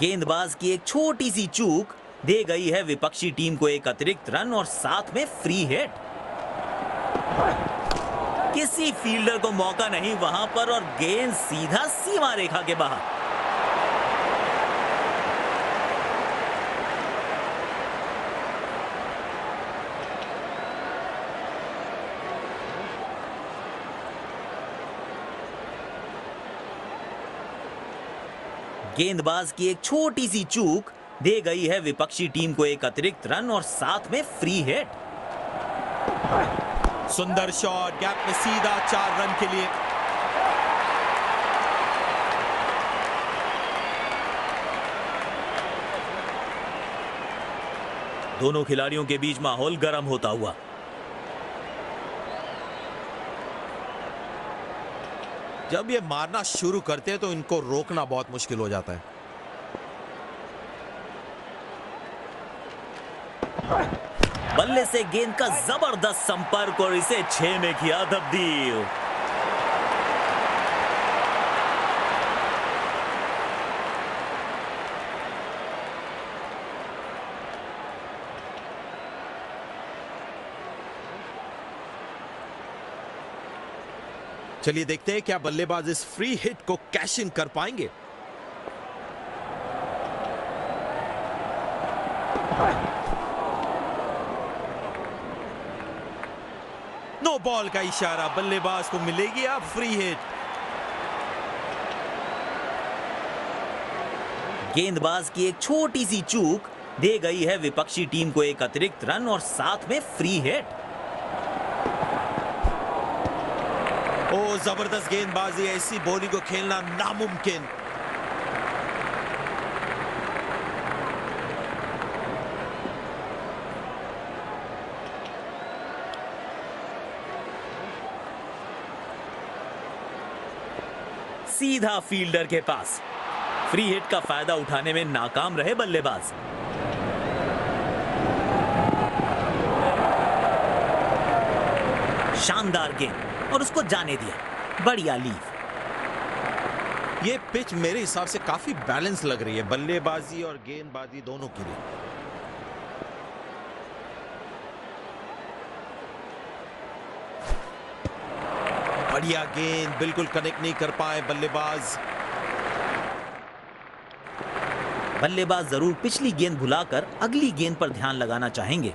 गेंदबाज की एक छोटी सी चूक दे गई है विपक्षी टीम को एक अतिरिक्त रन और साथ में फ्री हिट। किसी फील्डर को मौका नहीं वहां पर और गेंद सीधा सीमा रेखा के बाहर। गेंदबाज की एक छोटी सी चूक दे गई है विपक्षी टीम को एक अतिरिक्त रन और साथ में फ्री हिट। सुंदर शॉट। गैप में सीधा 4 रन के लिए। दोनों खिलाड़ियों के बीच माहौल गर्म होता हुआ। जब ये मारना शुरू करते हैं तो इनको रोकना बहुत मुश्किल हो जाता है। बल्ले से गेंद का जबरदस्त संपर्क और इसे 6 में किया तब्दील। चलिए देखते हैं क्या बल्लेबाज इस फ्री हिट को कैश इन कर पाएंगे। नो बॉल का इशारा। बल्लेबाज को मिलेगी अब फ्री हिट। गेंदबाज की एक छोटी सी चूक दे गई है विपक्षी टीम को एक अतिरिक्त रन और साथ में फ्री हिट। ओ जबरदस्त गेंदबाजी, ऐसी बॉलिंग को खेलना नामुमकिन। सीधा फील्डर के पास। फ्री हिट का फायदा उठाने में नाकाम रहे बल्लेबाज। शानदार गेंद और उसको जाने दिया। बढ़िया लीव। ये पिच मेरे हिसाब से काफी बैलेंस लग रही है बल्लेबाजी और गेंदबाजी दोनों के लिए। बढ़िया गेंद, बिल्कुल कनेक्ट नहीं कर पाए बल्लेबाज। बल्लेबाज जरूर पिछली गेंद भुलाकर अगली गेंद पर ध्यान लगाना चाहेंगे।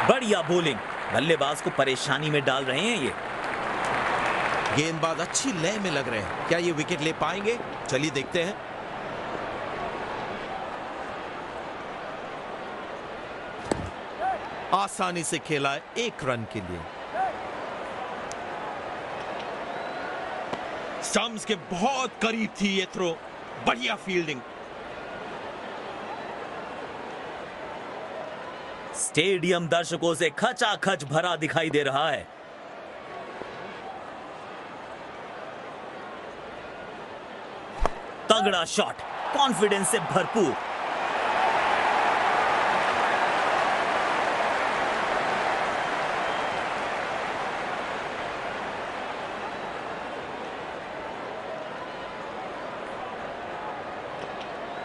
बढ़िया बॉलिंग, बल्लेबाज को परेशानी में डाल रहे हैं ये। गेंदबाज अच्छी लय में लग रहे हैं, क्या ये विकेट ले पाएंगे? चलिए देखते हैं। आसानी से खेला है 1 रन के लिए। स्टंप्स के बहुत करीब थी ये थ्रो। बढ़िया फील्डिंग। स्टेडियम दर्शकों से खचाखच भरा दिखाई दे रहा है। तगड़ा शॉट, कॉन्फिडेंस से भरपूर।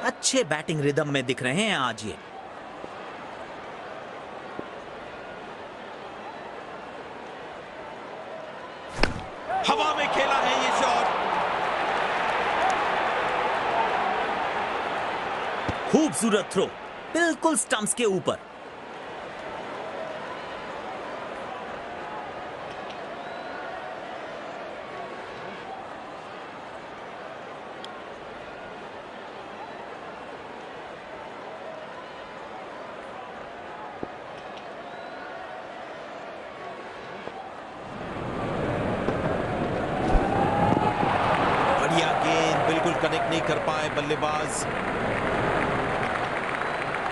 अच्छे बैटिंग रिदम में दिख रहे हैं आज ये। हवा में खेला है ये शॉट। खूबसूरत थ्रो, बिल्कुल स्टंप्स के ऊपर। कनेक्ट नहीं कर पाए बल्लेबाज।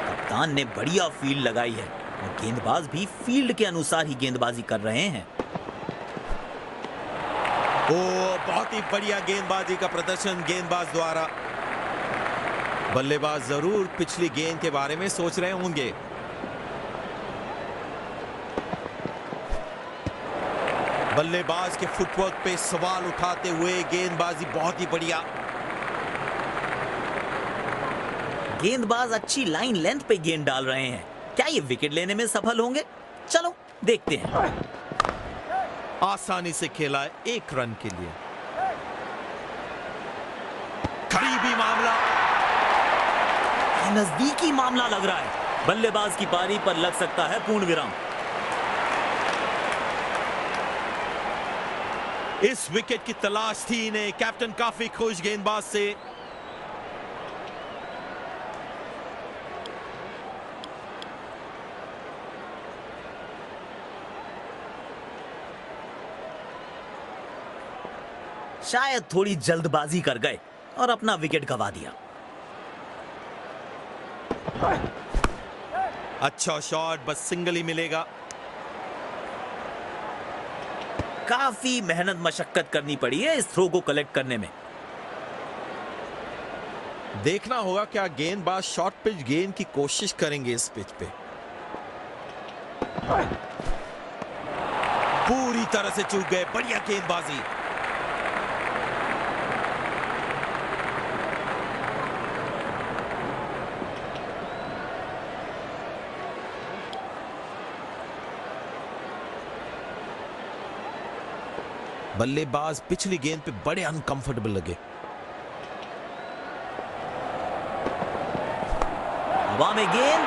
कप्तान ने बढ़िया फील्ड लगाई है और गेंदबाज भी फील्ड के अनुसार ही गेंदबाजी कर रहे हैं। ओ बहुत ही बढ़िया गेंदबाजी का प्रदर्शन गेंदबाज द्वारा। बल्लेबाज जरूर पिछली गेंद के बारे में सोच रहे होंगे। बल्लेबाज के फुटवर्क पे सवाल उठाते हुए गेंदबाजी बहुत ही बढ़िया। गेंदबाज अच्छी लाइन लेंथ पे गेंद डाल रहे हैं। क्या ये विकेट लेने में सफल होंगे? चलो देखते हैं। आसानी से खेला है 1 रन के लिए। करीबी मामला, नजदीकी मामला लग रहा है। बल्लेबाज की पारी पर लग सकता है पूर्ण विराम। इस विकेट की तलाश थी इन्हें। कैप्टन काफी खुश गेंदबाज से। शायद थोड़ी जल्दबाजी कर गए और अपना विकेट गंवा दिया। अच्छा शॉट, बस सिंगल ही मिलेगा। काफी मेहनत मशक्कत करनी पड़ी है इस थ्रो को कलेक्ट करने में। देखना होगा क्या गेंदबाज शॉर्ट पिच गेंद की कोशिश करेंगे इस पिच पे। पूरी तरह से चूक गए। बढ़िया गेंदबाजी। बल्लेबाज पिछली गेंद पे बड़े अनकंफर्टेबल लगे। हवा में गेंद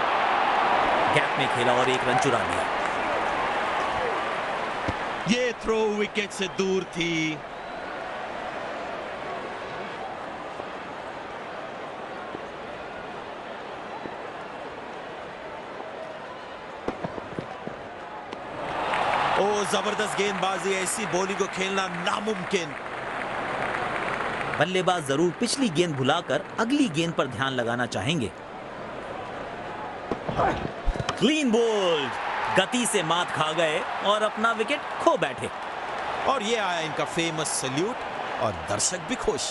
गैप में खेला और 1 रन चुरा लिया। ये थ्रो विकेट से दूर थी। ओ जबरदस्त गेंदबाजी, ऐसी बॉलिंग को खेलना नामुमकिन। बल्लेबाज जरूर पिछली गेंद भुलाकर अगली गेंद पर ध्यान लगाना चाहेंगे। क्लीन बोल्ड, गति से मात खा गए और अपना विकेट खो बैठे। और ये आया इनका फेमस सैल्यूट और दर्शक भी खुश।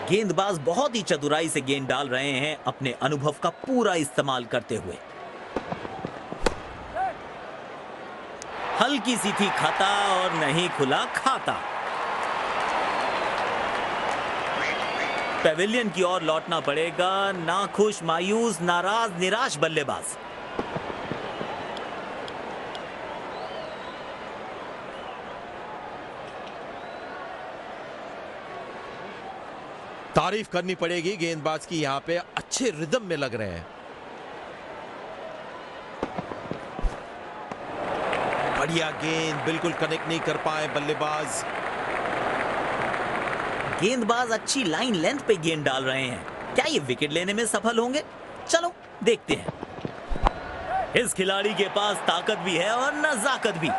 गेंदबाज बहुत ही चतुराई से गेंद डाल रहे हैं, अपने अनुभव का पूरा इस्तेमाल करते हुए। हल्की सी थी खता और नहीं खुला खाता। पेविलियन की ओर लौटना पड़ेगा, नाखुश, मायूस, नाराज, निराश बल्लेबाज। तारीफ करनी पड़ेगी गेंदबाज की, यहां पे अच्छे रिदम में लग रहे हैं। बढ़िया गेंद, बिल्कुल कनेक्ट नहीं कर पाए बल्लेबाज। गेंदबाज अच्छी लाइन लेंथ पे गेंद डाल रहे हैं, क्या ये विकेट लेने में सफल होंगे? चलो देखते हैं। इस खिलाड़ी के पास ताकत भी है और नजाकत भी।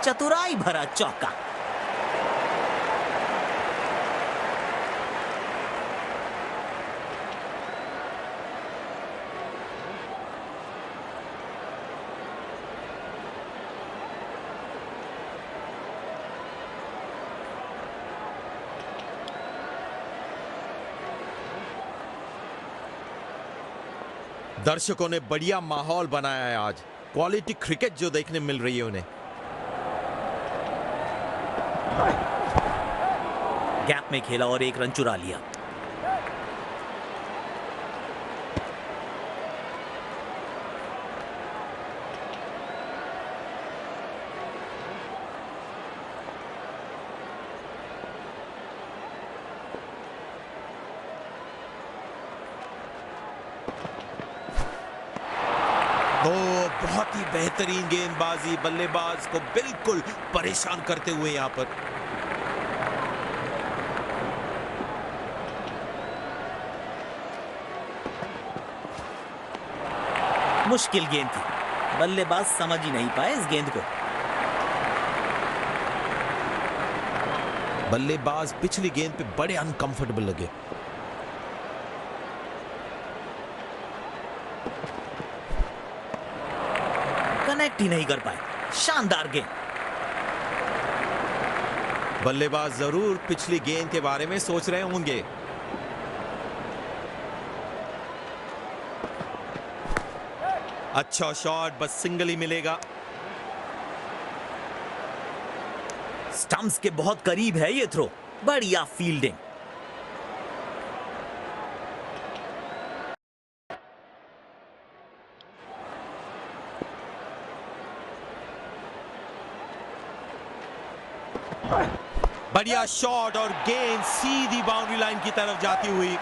चतुराई भरा चौका। दर्शकों ने बढ़िया माहौल बनाया है आज। क्वालिटी क्रिकेट जो देखने मिल रही है उन्हें। गैप में खेला और एक रन चुरा लिया। तो बहुत ही बेहतरीन गेंदबाजी, बल्लेबाज को बिल्कुल परेशान करते हुए यहां पर। मुश्किल गेंद थी, बल्लेबाज समझ ही नहीं पाए इस गेंद को। बल्लेबाज पिछली गेंद पे बड़े अनकंफर्टेबल लगे। कनेक्ट ही नहीं कर पाए। शानदार गेंद। बल्लेबाज जरूर पिछली गेंद के बारे में सोच रहे होंगे। अच्छा शॉट, बस सिंगल ही मिलेगा। स्टंप्स के बहुत करीब है ये थ्रो। बढ़िया फील्डिंग। बढ़िया शॉट और गेंद सीधी बाउंड्री लाइन की तरफ जाती हुई।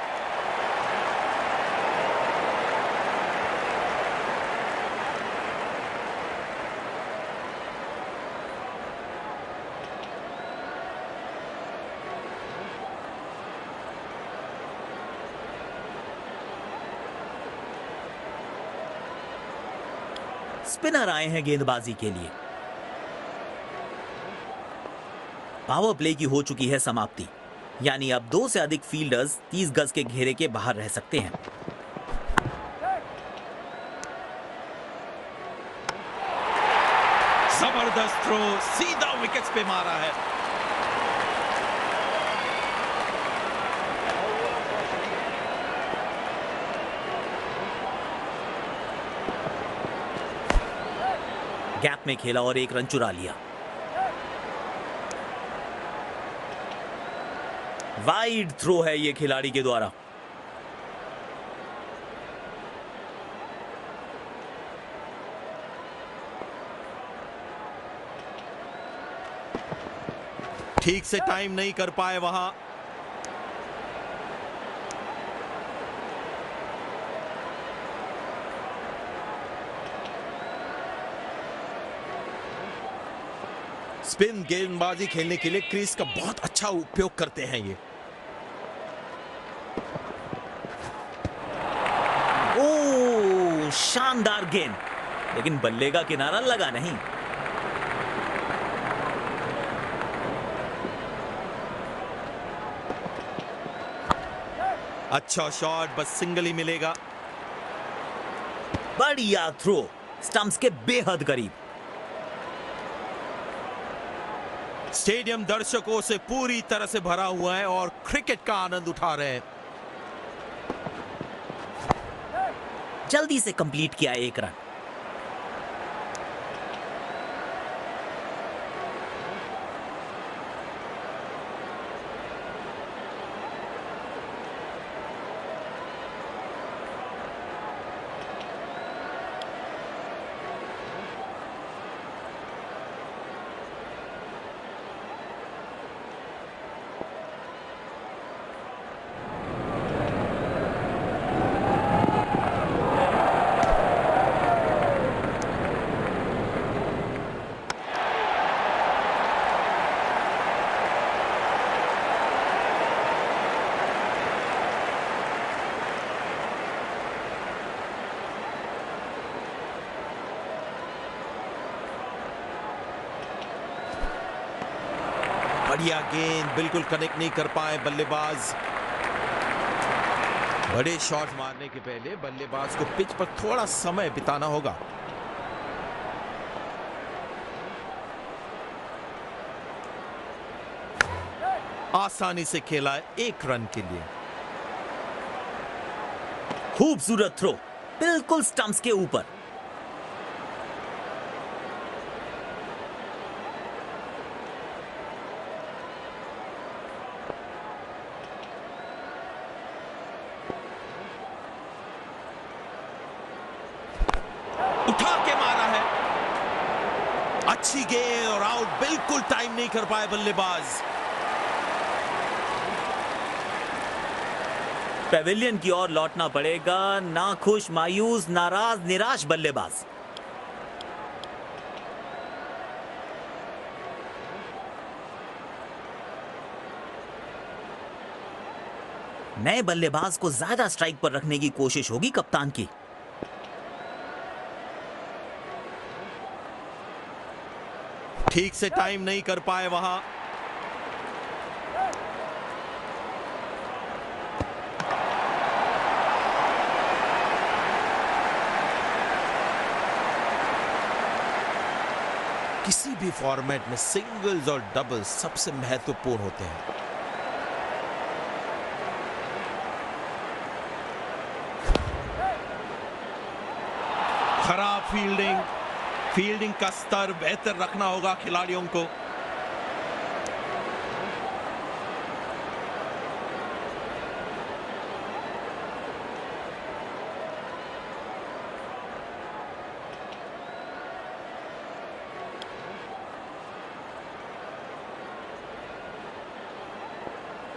स्पिनर आए हैं गेंदबाजी के लिए। पावर प्ले की हो चुकी है समाप्ति, यानी अब 2 से अधिक फील्डर्स 30 गज के घेरे के बाहर रह सकते हैं। जबरदस्त थ्रो, सीधा विकेट्स पे मारा है। गैप में खेला और एक रन चुरा लिया। वाइड थ्रो है ये खिलाड़ी के द्वारा। ठीक से टाइम नहीं कर पाए वहां। स्पिन गेंदबाजी खेलने के लिए क्रीज का बहुत अच्छा उपयोग करते हैं ये। ओ शानदार गेंद, लेकिन बल्ले का किनारा लगा नहीं। अच्छा शॉट, बस सिंगल ही मिलेगा। बढ़िया थ्रो, स्टंप्स के बेहद करीब। स्टेडियम दर्शकों से पूरी तरह से भरा हुआ है और क्रिकेट का आनंद उठा रहे हैं। जल्दी से कंप्लीट किया 1 रन। बढ़िया गेंद, बिल्कुल कनेक्ट नहीं कर पाए बल्लेबाज। बड़े शॉट मारने के पहले बल्लेबाज को पिच पर थोड़ा समय बिताना होगा। आसानी से खेला है 1 रन के लिए। खूबसूरत थ्रो, बिल्कुल स्टंप्स के ऊपर। उठा के मारा है, अच्छी गेंद और आउट। बिल्कुल टाइम नहीं कर पाए बल्लेबाज। पेविलियन की ओर लौटना पड़ेगा। नाखुश, मायूस, नाराज, निराश बल्लेबाज। नए बल्लेबाज को ज्यादा स्ट्राइक पर रखने की कोशिश होगी कप्तान की। ठीक से टाइम नहीं कर पाए वहां। किसी भी फॉर्मेट में सिंगल्स और डबल्स सबसे महत्वपूर्ण होते हैं। खराब फील्डिंग का स्तर बेहतर रखना होगा खिलाड़ियों को।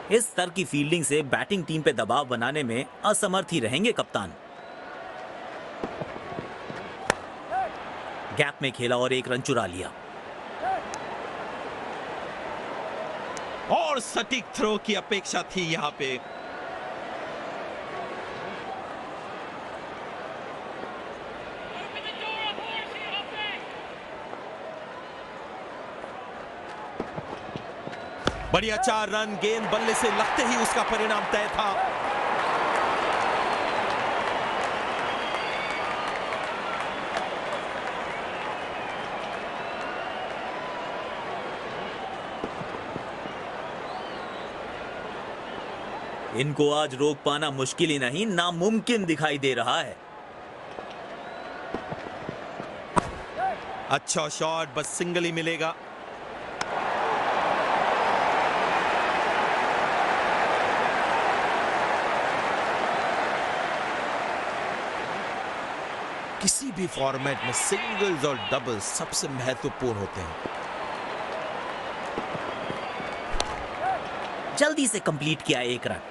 इस स्तर की फील्डिंग से बैटिंग टीम पे दबाव बनाने में असमर्थ ही रहेंगे कप्तान। गैप में खेला और 1 रन चुरा लिया। और सटीक थ्रो की अपेक्षा थी यहां पे। बढ़िया 4 रन। गेंद बल्ले से लगते ही उसका परिणाम तय था। इनको आज रोक पाना मुश्किल ही नहीं, नामुमकिन दिखाई दे रहा है। अच्छा शॉट, बस सिंगल ही मिलेगा। किसी भी फॉर्मेट में सिंगल्स और डबल्स सबसे महत्वपूर्ण होते हैं। जल्दी से कंप्लीट किया 1 रन।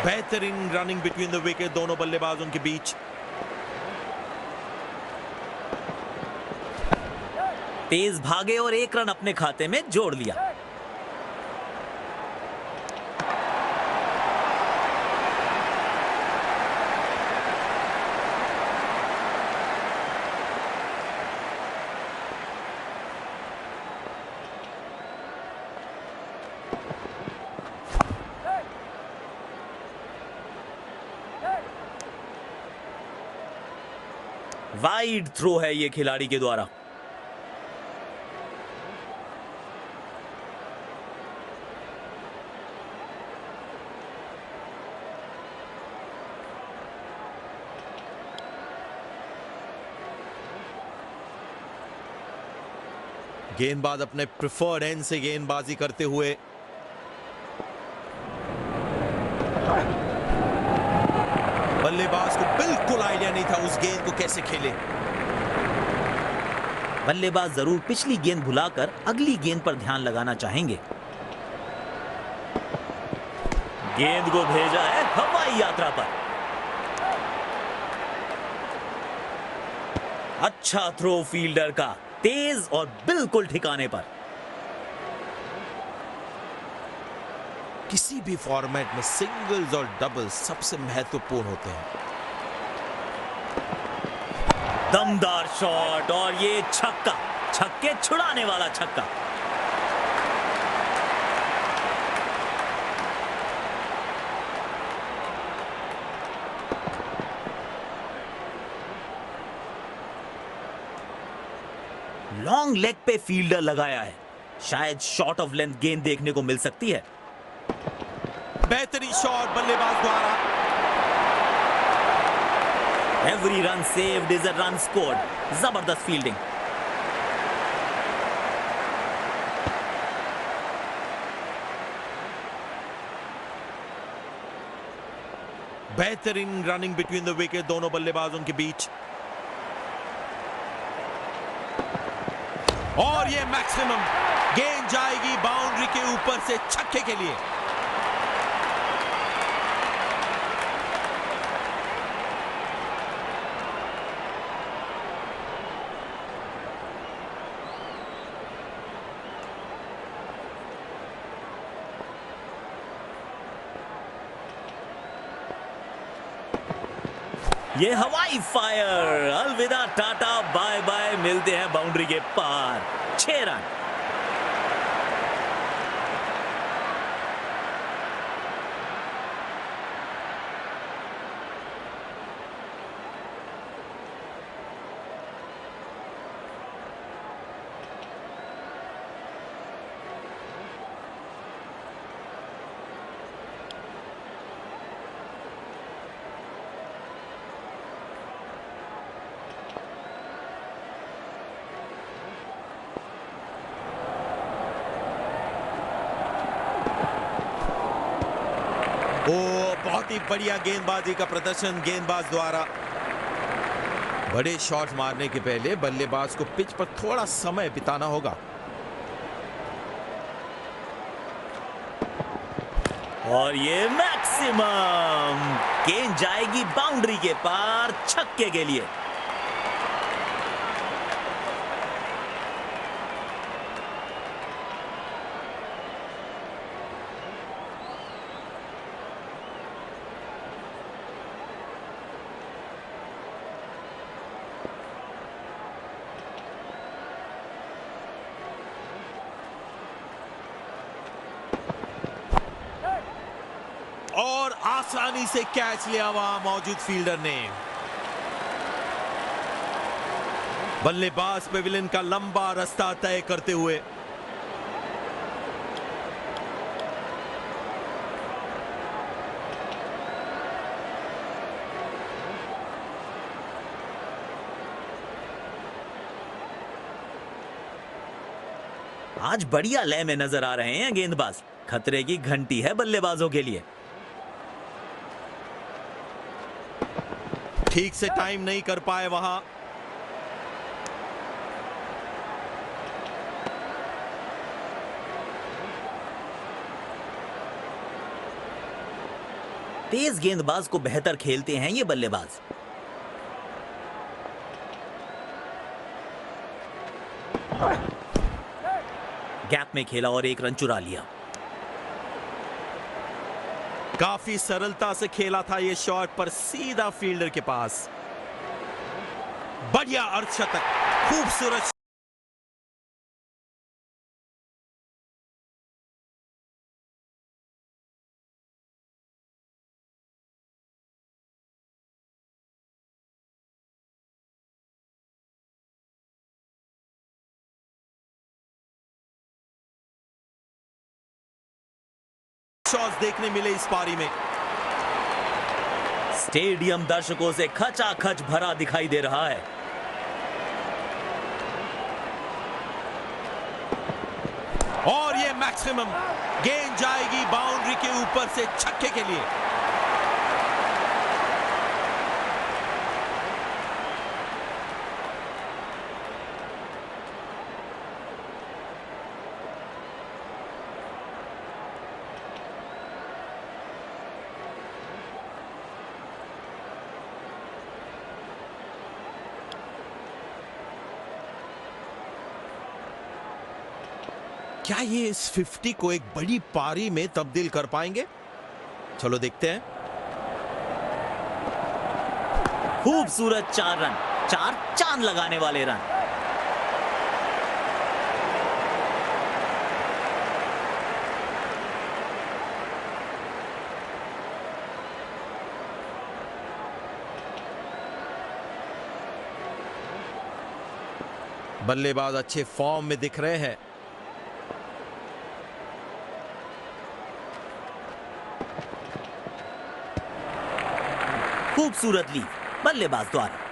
बेहतरीन रनिंग बिटवीन द विकेट, दोनों बल्लेबाजों के बीच। तेज भागे और एक रन अपने खाते में जोड़ लिया। वाइड थ्रो है ये खिलाड़ी के द्वारा। गेंदबाज अपने प्रिफर्ड एंड से गेंदबाजी करते हुए बल्लेबाज को बिल्कुल आइडिया नहीं था उस गेंद को कैसे खेले। बल्लेबाज जरूर पिछली गेंद भुलाकर अगली गेंद पर ध्यान लगाना चाहेंगे। गेंद को भेजा है हवाई यात्रा पर। अच्छा थ्रो फील्डर का, तेज और बिल्कुल ठिकाने पर। किसी भी फॉर्मेट में सिंगल्स और डबल्स सबसे महत्वपूर्ण होते हैं। दमदार शॉट और ये छक्का, छक्के छुड़ाने वाला छक्का। लॉन्ग लेग पे फील्डर लगाया है, शायद शॉट ऑफ लेंथ गेंद देखने को मिल सकती है। बेहतरीन शॉट बल्लेबाज द्वारा। Every run saved is a run scored. जबरदस्त फील्डिंग। बेहतरीन रनिंग बिटवीन द विकेट, दोनों बल्लेबाजों के बीच। और ये मैक्सिमम गेंद जाएगी बाउंड्री के ऊपर से छक्के के लिए। ये हवाई फायर, अलविदा टाटा बाय बाय, मिलते हैं बाउंड्री के पार। 6 रन। बहुत ही बढ़िया गेंदबाजी का प्रदर्शन गेंदबाज द्वारा। बड़े शॉट मारने के पहले बल्लेबाज को पिच पर थोड़ा समय बिताना होगा। और ये मैक्सिमम, गेंद जाएगी बाउंड्री के पार छक्के के लिए। और आसानी से कैच लिया वहां मौजूद फील्डर ने। बल्लेबाज पेविलियन का लंबा रास्ता तय करते हुए आज बढ़िया लय में नजर आ रहे हैं गेंदबाज। खतरे की घंटी है बल्लेबाजों के लिए। ठीक से टाइम नहीं कर पाए वहां। तेज गेंदबाज को बेहतर खेलते हैं ये बल्लेबाज। गैप में खेला और एक रन चुरा लिया। काफी सरलता से खेला था ये शॉट, पर सीधा फील्डर के पास। बढ़िया अर्धशतक, खूबसूरत। शॉट्स देखने मिले इस पारी में। स्टेडियम दर्शकों से खचाखच भरा दिखाई दे रहा है। और ये मैक्सिमम गेंद जाएगी बाउंड्री के ऊपर से छक्के के लिए। क्या ये इस 50 को एक बड़ी पारी में तब्दील कर पाएंगे? चलो देखते हैं। खूबसूरत 4 रन, 4 चांद लगाने वाले रन। बल्लेबाज अच्छे फॉर्म में दिख रहे हैं। खूबसूरत लीड बल्लेबाज द्वारा।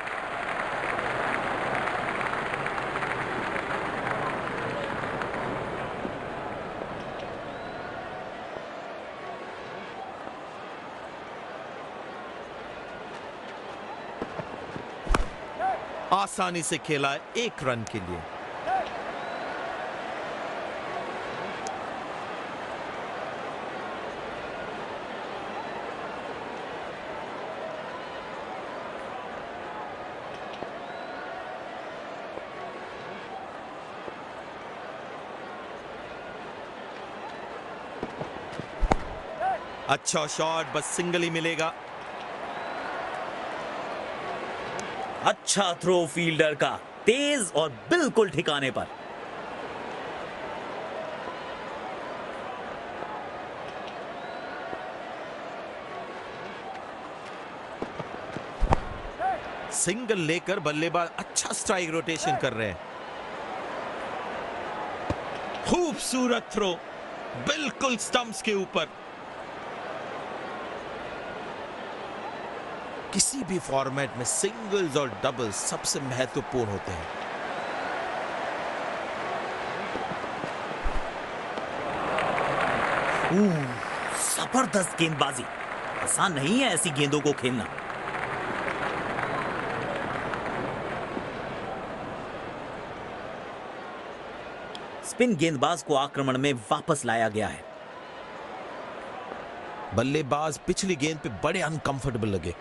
आसानी से खेला 1 रन के लिए। अच्छा शॉट, बस सिंगल ही मिलेगा। अच्छा थ्रो फील्डर का, तेज और बिल्कुल ठिकाने पर। सिंगल लेकर बल्लेबाज अच्छा स्ट्राइक रोटेशन कर रहे हैं। खूबसूरत थ्रो, बिल्कुल स्टंप्स के ऊपर। किसी भी फॉर्मेट में सिंगल्स और डबल्स सबसे महत्वपूर्ण होते हैं। जबरदस्त गेंदबाजी। आसान नहीं है ऐसी गेंदों को खेलना। स्पिन गेंदबाज को आक्रमण में वापस लाया गया है। बल्लेबाज पिछली गेंद पे बड़े अनकंफर्टेबल लगे।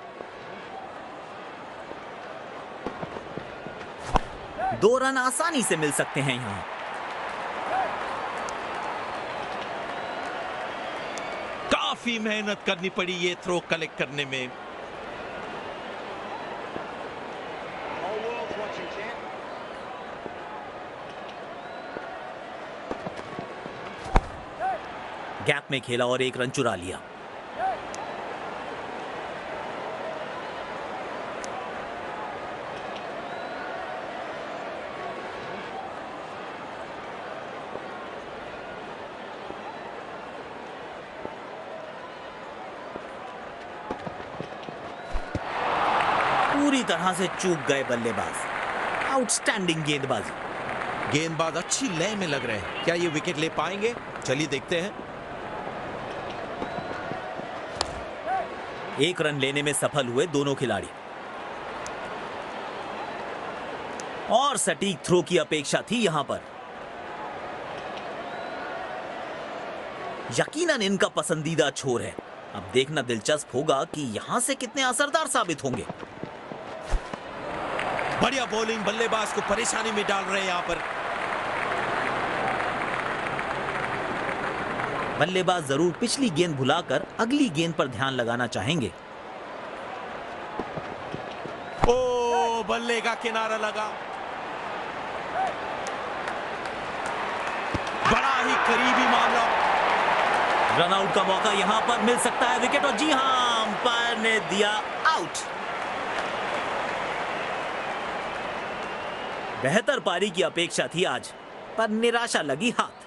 2 रन आसानी से मिल सकते हैं यहां। काफी मेहनत करनी पड़ी ये थ्रो कलेक्ट करने में। गैप में खेला और 1 रन चुरा लिया। पूरी तरह से चूक गए बल्लेबाज। आउटस्टैंडिंग गेंदबाजी। गेंदबाज अच्छी लय में लग रहे हैं। क्या ये विकेट ले पाएंगे? चलिए देखते हैं। 1 रन लेने में सफल हुए दोनों खिलाड़ी। और सटीक थ्रो की अपेक्षा थी यहां पर। यकीनन इनका पसंदीदा छोर है। अब देखना दिलचस्प होगा कि यहां से कितने असरदार साबित होंगे। बढ़िया बॉलिंग, बल्लेबाज को परेशानी में डाल रहे हैं यहां पर। बल्लेबाज जरूर पिछली गेंद भुलाकर अगली गेंद पर ध्यान लगाना चाहेंगे। ओ, बल्ले का किनारा लगा, बड़ा ही करीबी मामला। रनआउट का मौका यहां पर मिल सकता है विकेट, और जी हां, अंपायर ने दिया आउट। बेहतर पारी की अपेक्षा थी आज, पर निराशा लगी हाथ।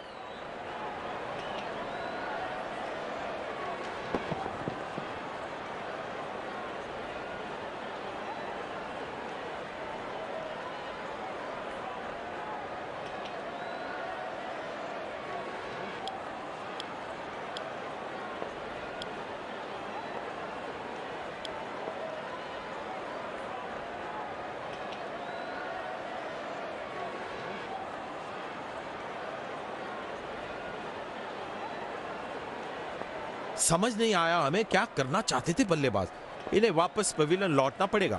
समझ नहीं आया हमें क्या करना चाहते थे बल्लेबाज। इन्हें वापस पवेलियन लौटना पड़ेगा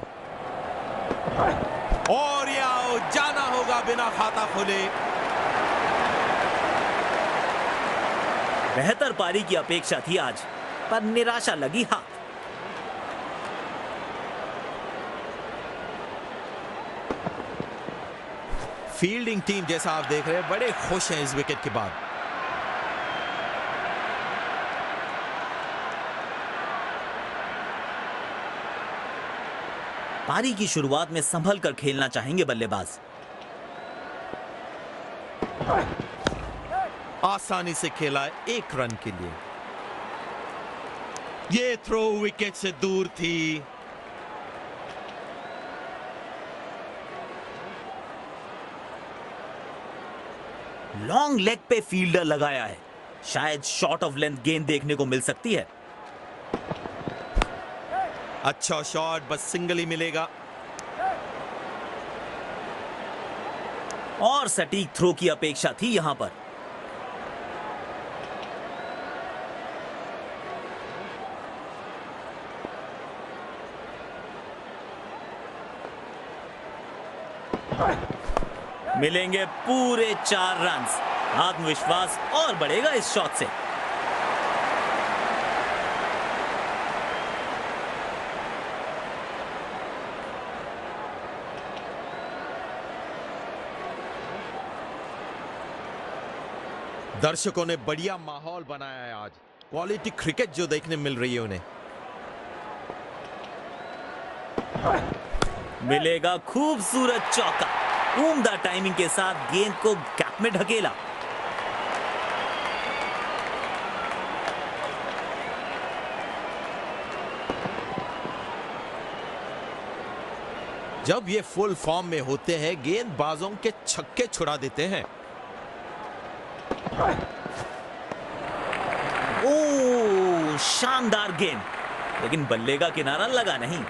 और या जाना होगा बिना खाता खोले। बेहतर पारी की अपेक्षा थी आज, पर निराशा लगी हाथ। फील्डिंग टीम, जैसा आप देख रहे हैं, बड़े खुश हैं इस विकेट के बाद। पारी की शुरुआत में संभल कर खेलना चाहेंगे बल्लेबाज। आसानी से खेला है 1 रन के लिए। ये थ्रो विकेट से दूर थी। लॉन्ग लेग पे फील्डर लगाया है, शायद शॉर्ट ऑफ लेंथ गेंद देखने को मिल सकती है। अच्छा शॉट, बस सिंगल ही मिलेगा। और सटीक थ्रो की अपेक्षा थी यहां पर। मिलेंगे पूरे 4 रन। आत्मविश्वास और बढ़ेगा इस शॉट से। दर्शकों ने बढ़िया माहौल बनाया है आज। क्वालिटी क्रिकेट जो देखने मिल रही है उन्हें। मिलेगा खूबसूरत चौका। उम्दा टाइमिंग के साथ गेंद को गैप में ढकेला। जब ये फुल फॉर्म में होते हैं, गेंदबाजों के छक्के छुड़ा देते हैं। ओ, शानदार गेंद, लेकिन बल्ले का किनारा लगा नहीं।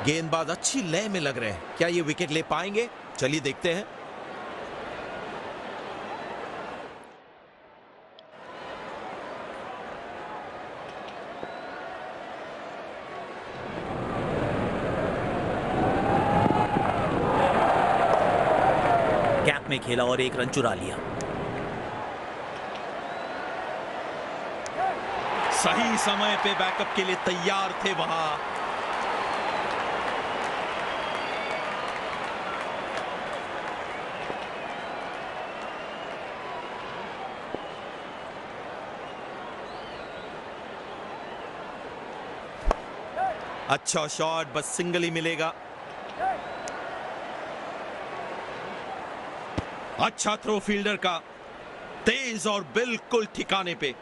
गेंदबाज अच्छी लय में लग रहे हैं। क्या ये विकेट ले पाएंगे? चलिए देखते हैं। गैप में खेला और 1 रन चुरा लिया। सही समय पे बैकअप के लिए तैयार थे वहां। अच्छा शॉट, बस सिंगल ही मिलेगा। अच्छा थ्रो फील्डर का, तेज और बिल्कुल ठिकाने पे।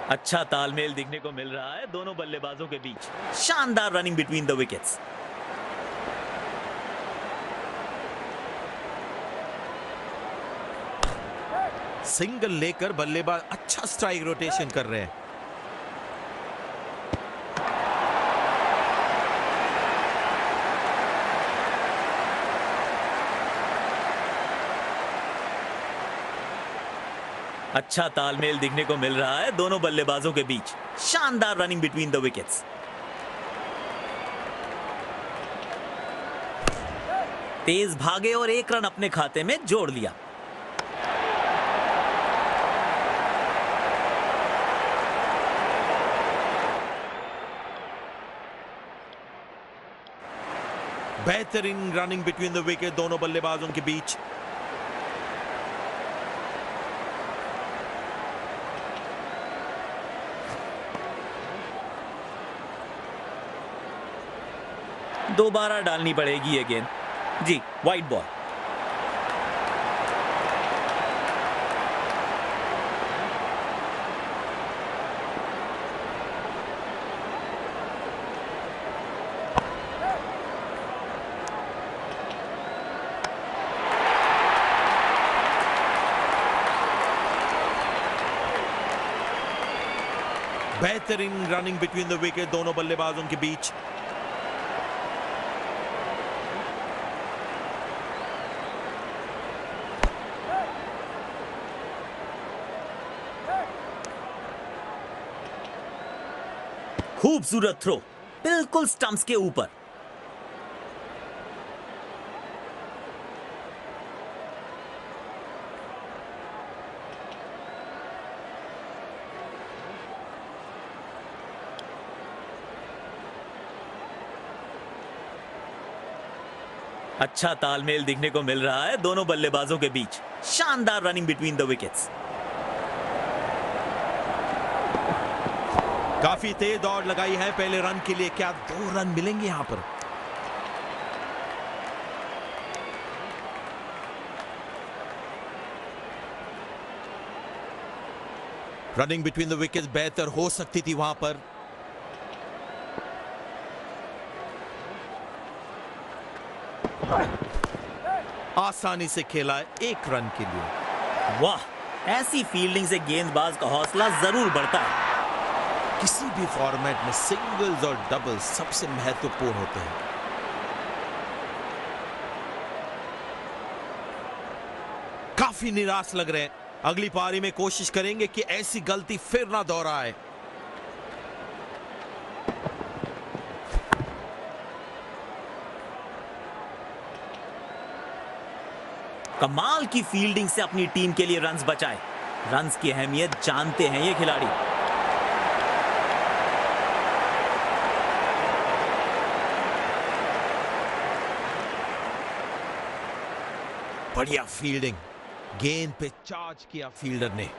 अच्छा तालमेल दिखने को मिल रहा है दोनों बल्लेबाजों के बीच। शानदार running between the wickets. Single लेकर बल्लेबाज अच्छा स्ट्राइक रोटेशन कर रहे हैं। अच्छा तालमेल दिखने को मिल रहा है दोनों बल्लेबाजों के बीच। शानदार रनिंग बिटवीन द विकेट्स। तेज भागे और एक रन अपने खाते में जोड़ लिया। बेहतरीन रनिंग बिटवीन द विकेट दोनों बल्लेबाजों के बीच। दोबारा डालनी पड़ेगी ये गेंद। जी, वाइड बॉल। बेहतरीन रनिंग बिटवीन द विकेट दोनों बल्लेबाजों के बीच। खूबसूरत थ्रो, बिल्कुल स्टंप्स के ऊपर। अच्छा तालमेल दिखने को मिल रहा है दोनों बल्लेबाजों के बीच। शानदार रनिंग बिटवीन द विकेट्स। काफी तेज दौड़ लगाई है पहले रन के लिए। क्या 2 रन मिलेंगे यहां पर? रनिंग बिटवीन द विकेट्स बेहतर हो सकती थी वहां पर। आसानी से खेला है 1 रन के लिए। वाह, ऐसी फील्डिंग से गेंदबाज का हौसला जरूर बढ़ता है। किसी भी फॉर्मेट में सिंगल्स और डबल्स सबसे महत्वपूर्ण होते हैं। काफी निराश लग रहे हैं। अगली पारी में कोशिश करेंगे कि ऐसी गलती फिर ना दोहराए। कमाल की फील्डिंग से अपनी टीम के लिए रन्स बचाए। रन्स की अहमियत जानते हैं ये खिलाड़ी। बढ़िया फील्डिंग, गेंद पे चार्ज किया फील्डर ने।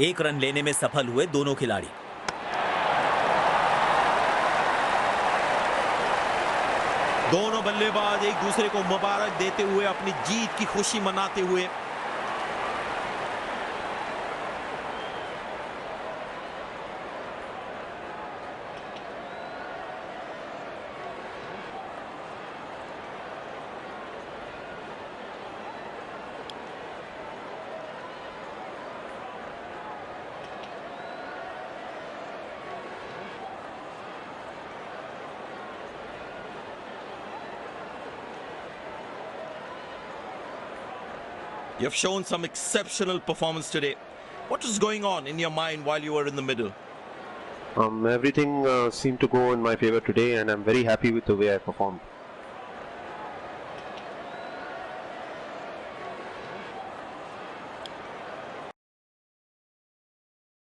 एक रन लेने में सफल हुए दोनों खिलाड़ी। दोनों बल्लेबाज एक दूसरे को मुबारक देते हुए अपनी जीत की खुशी मनाते हुए। You have shown some exceptional performance today. What was going on in your mind while you were in the middle? Everything seemed to go in my favor today, and I'm very happy with the way I performed.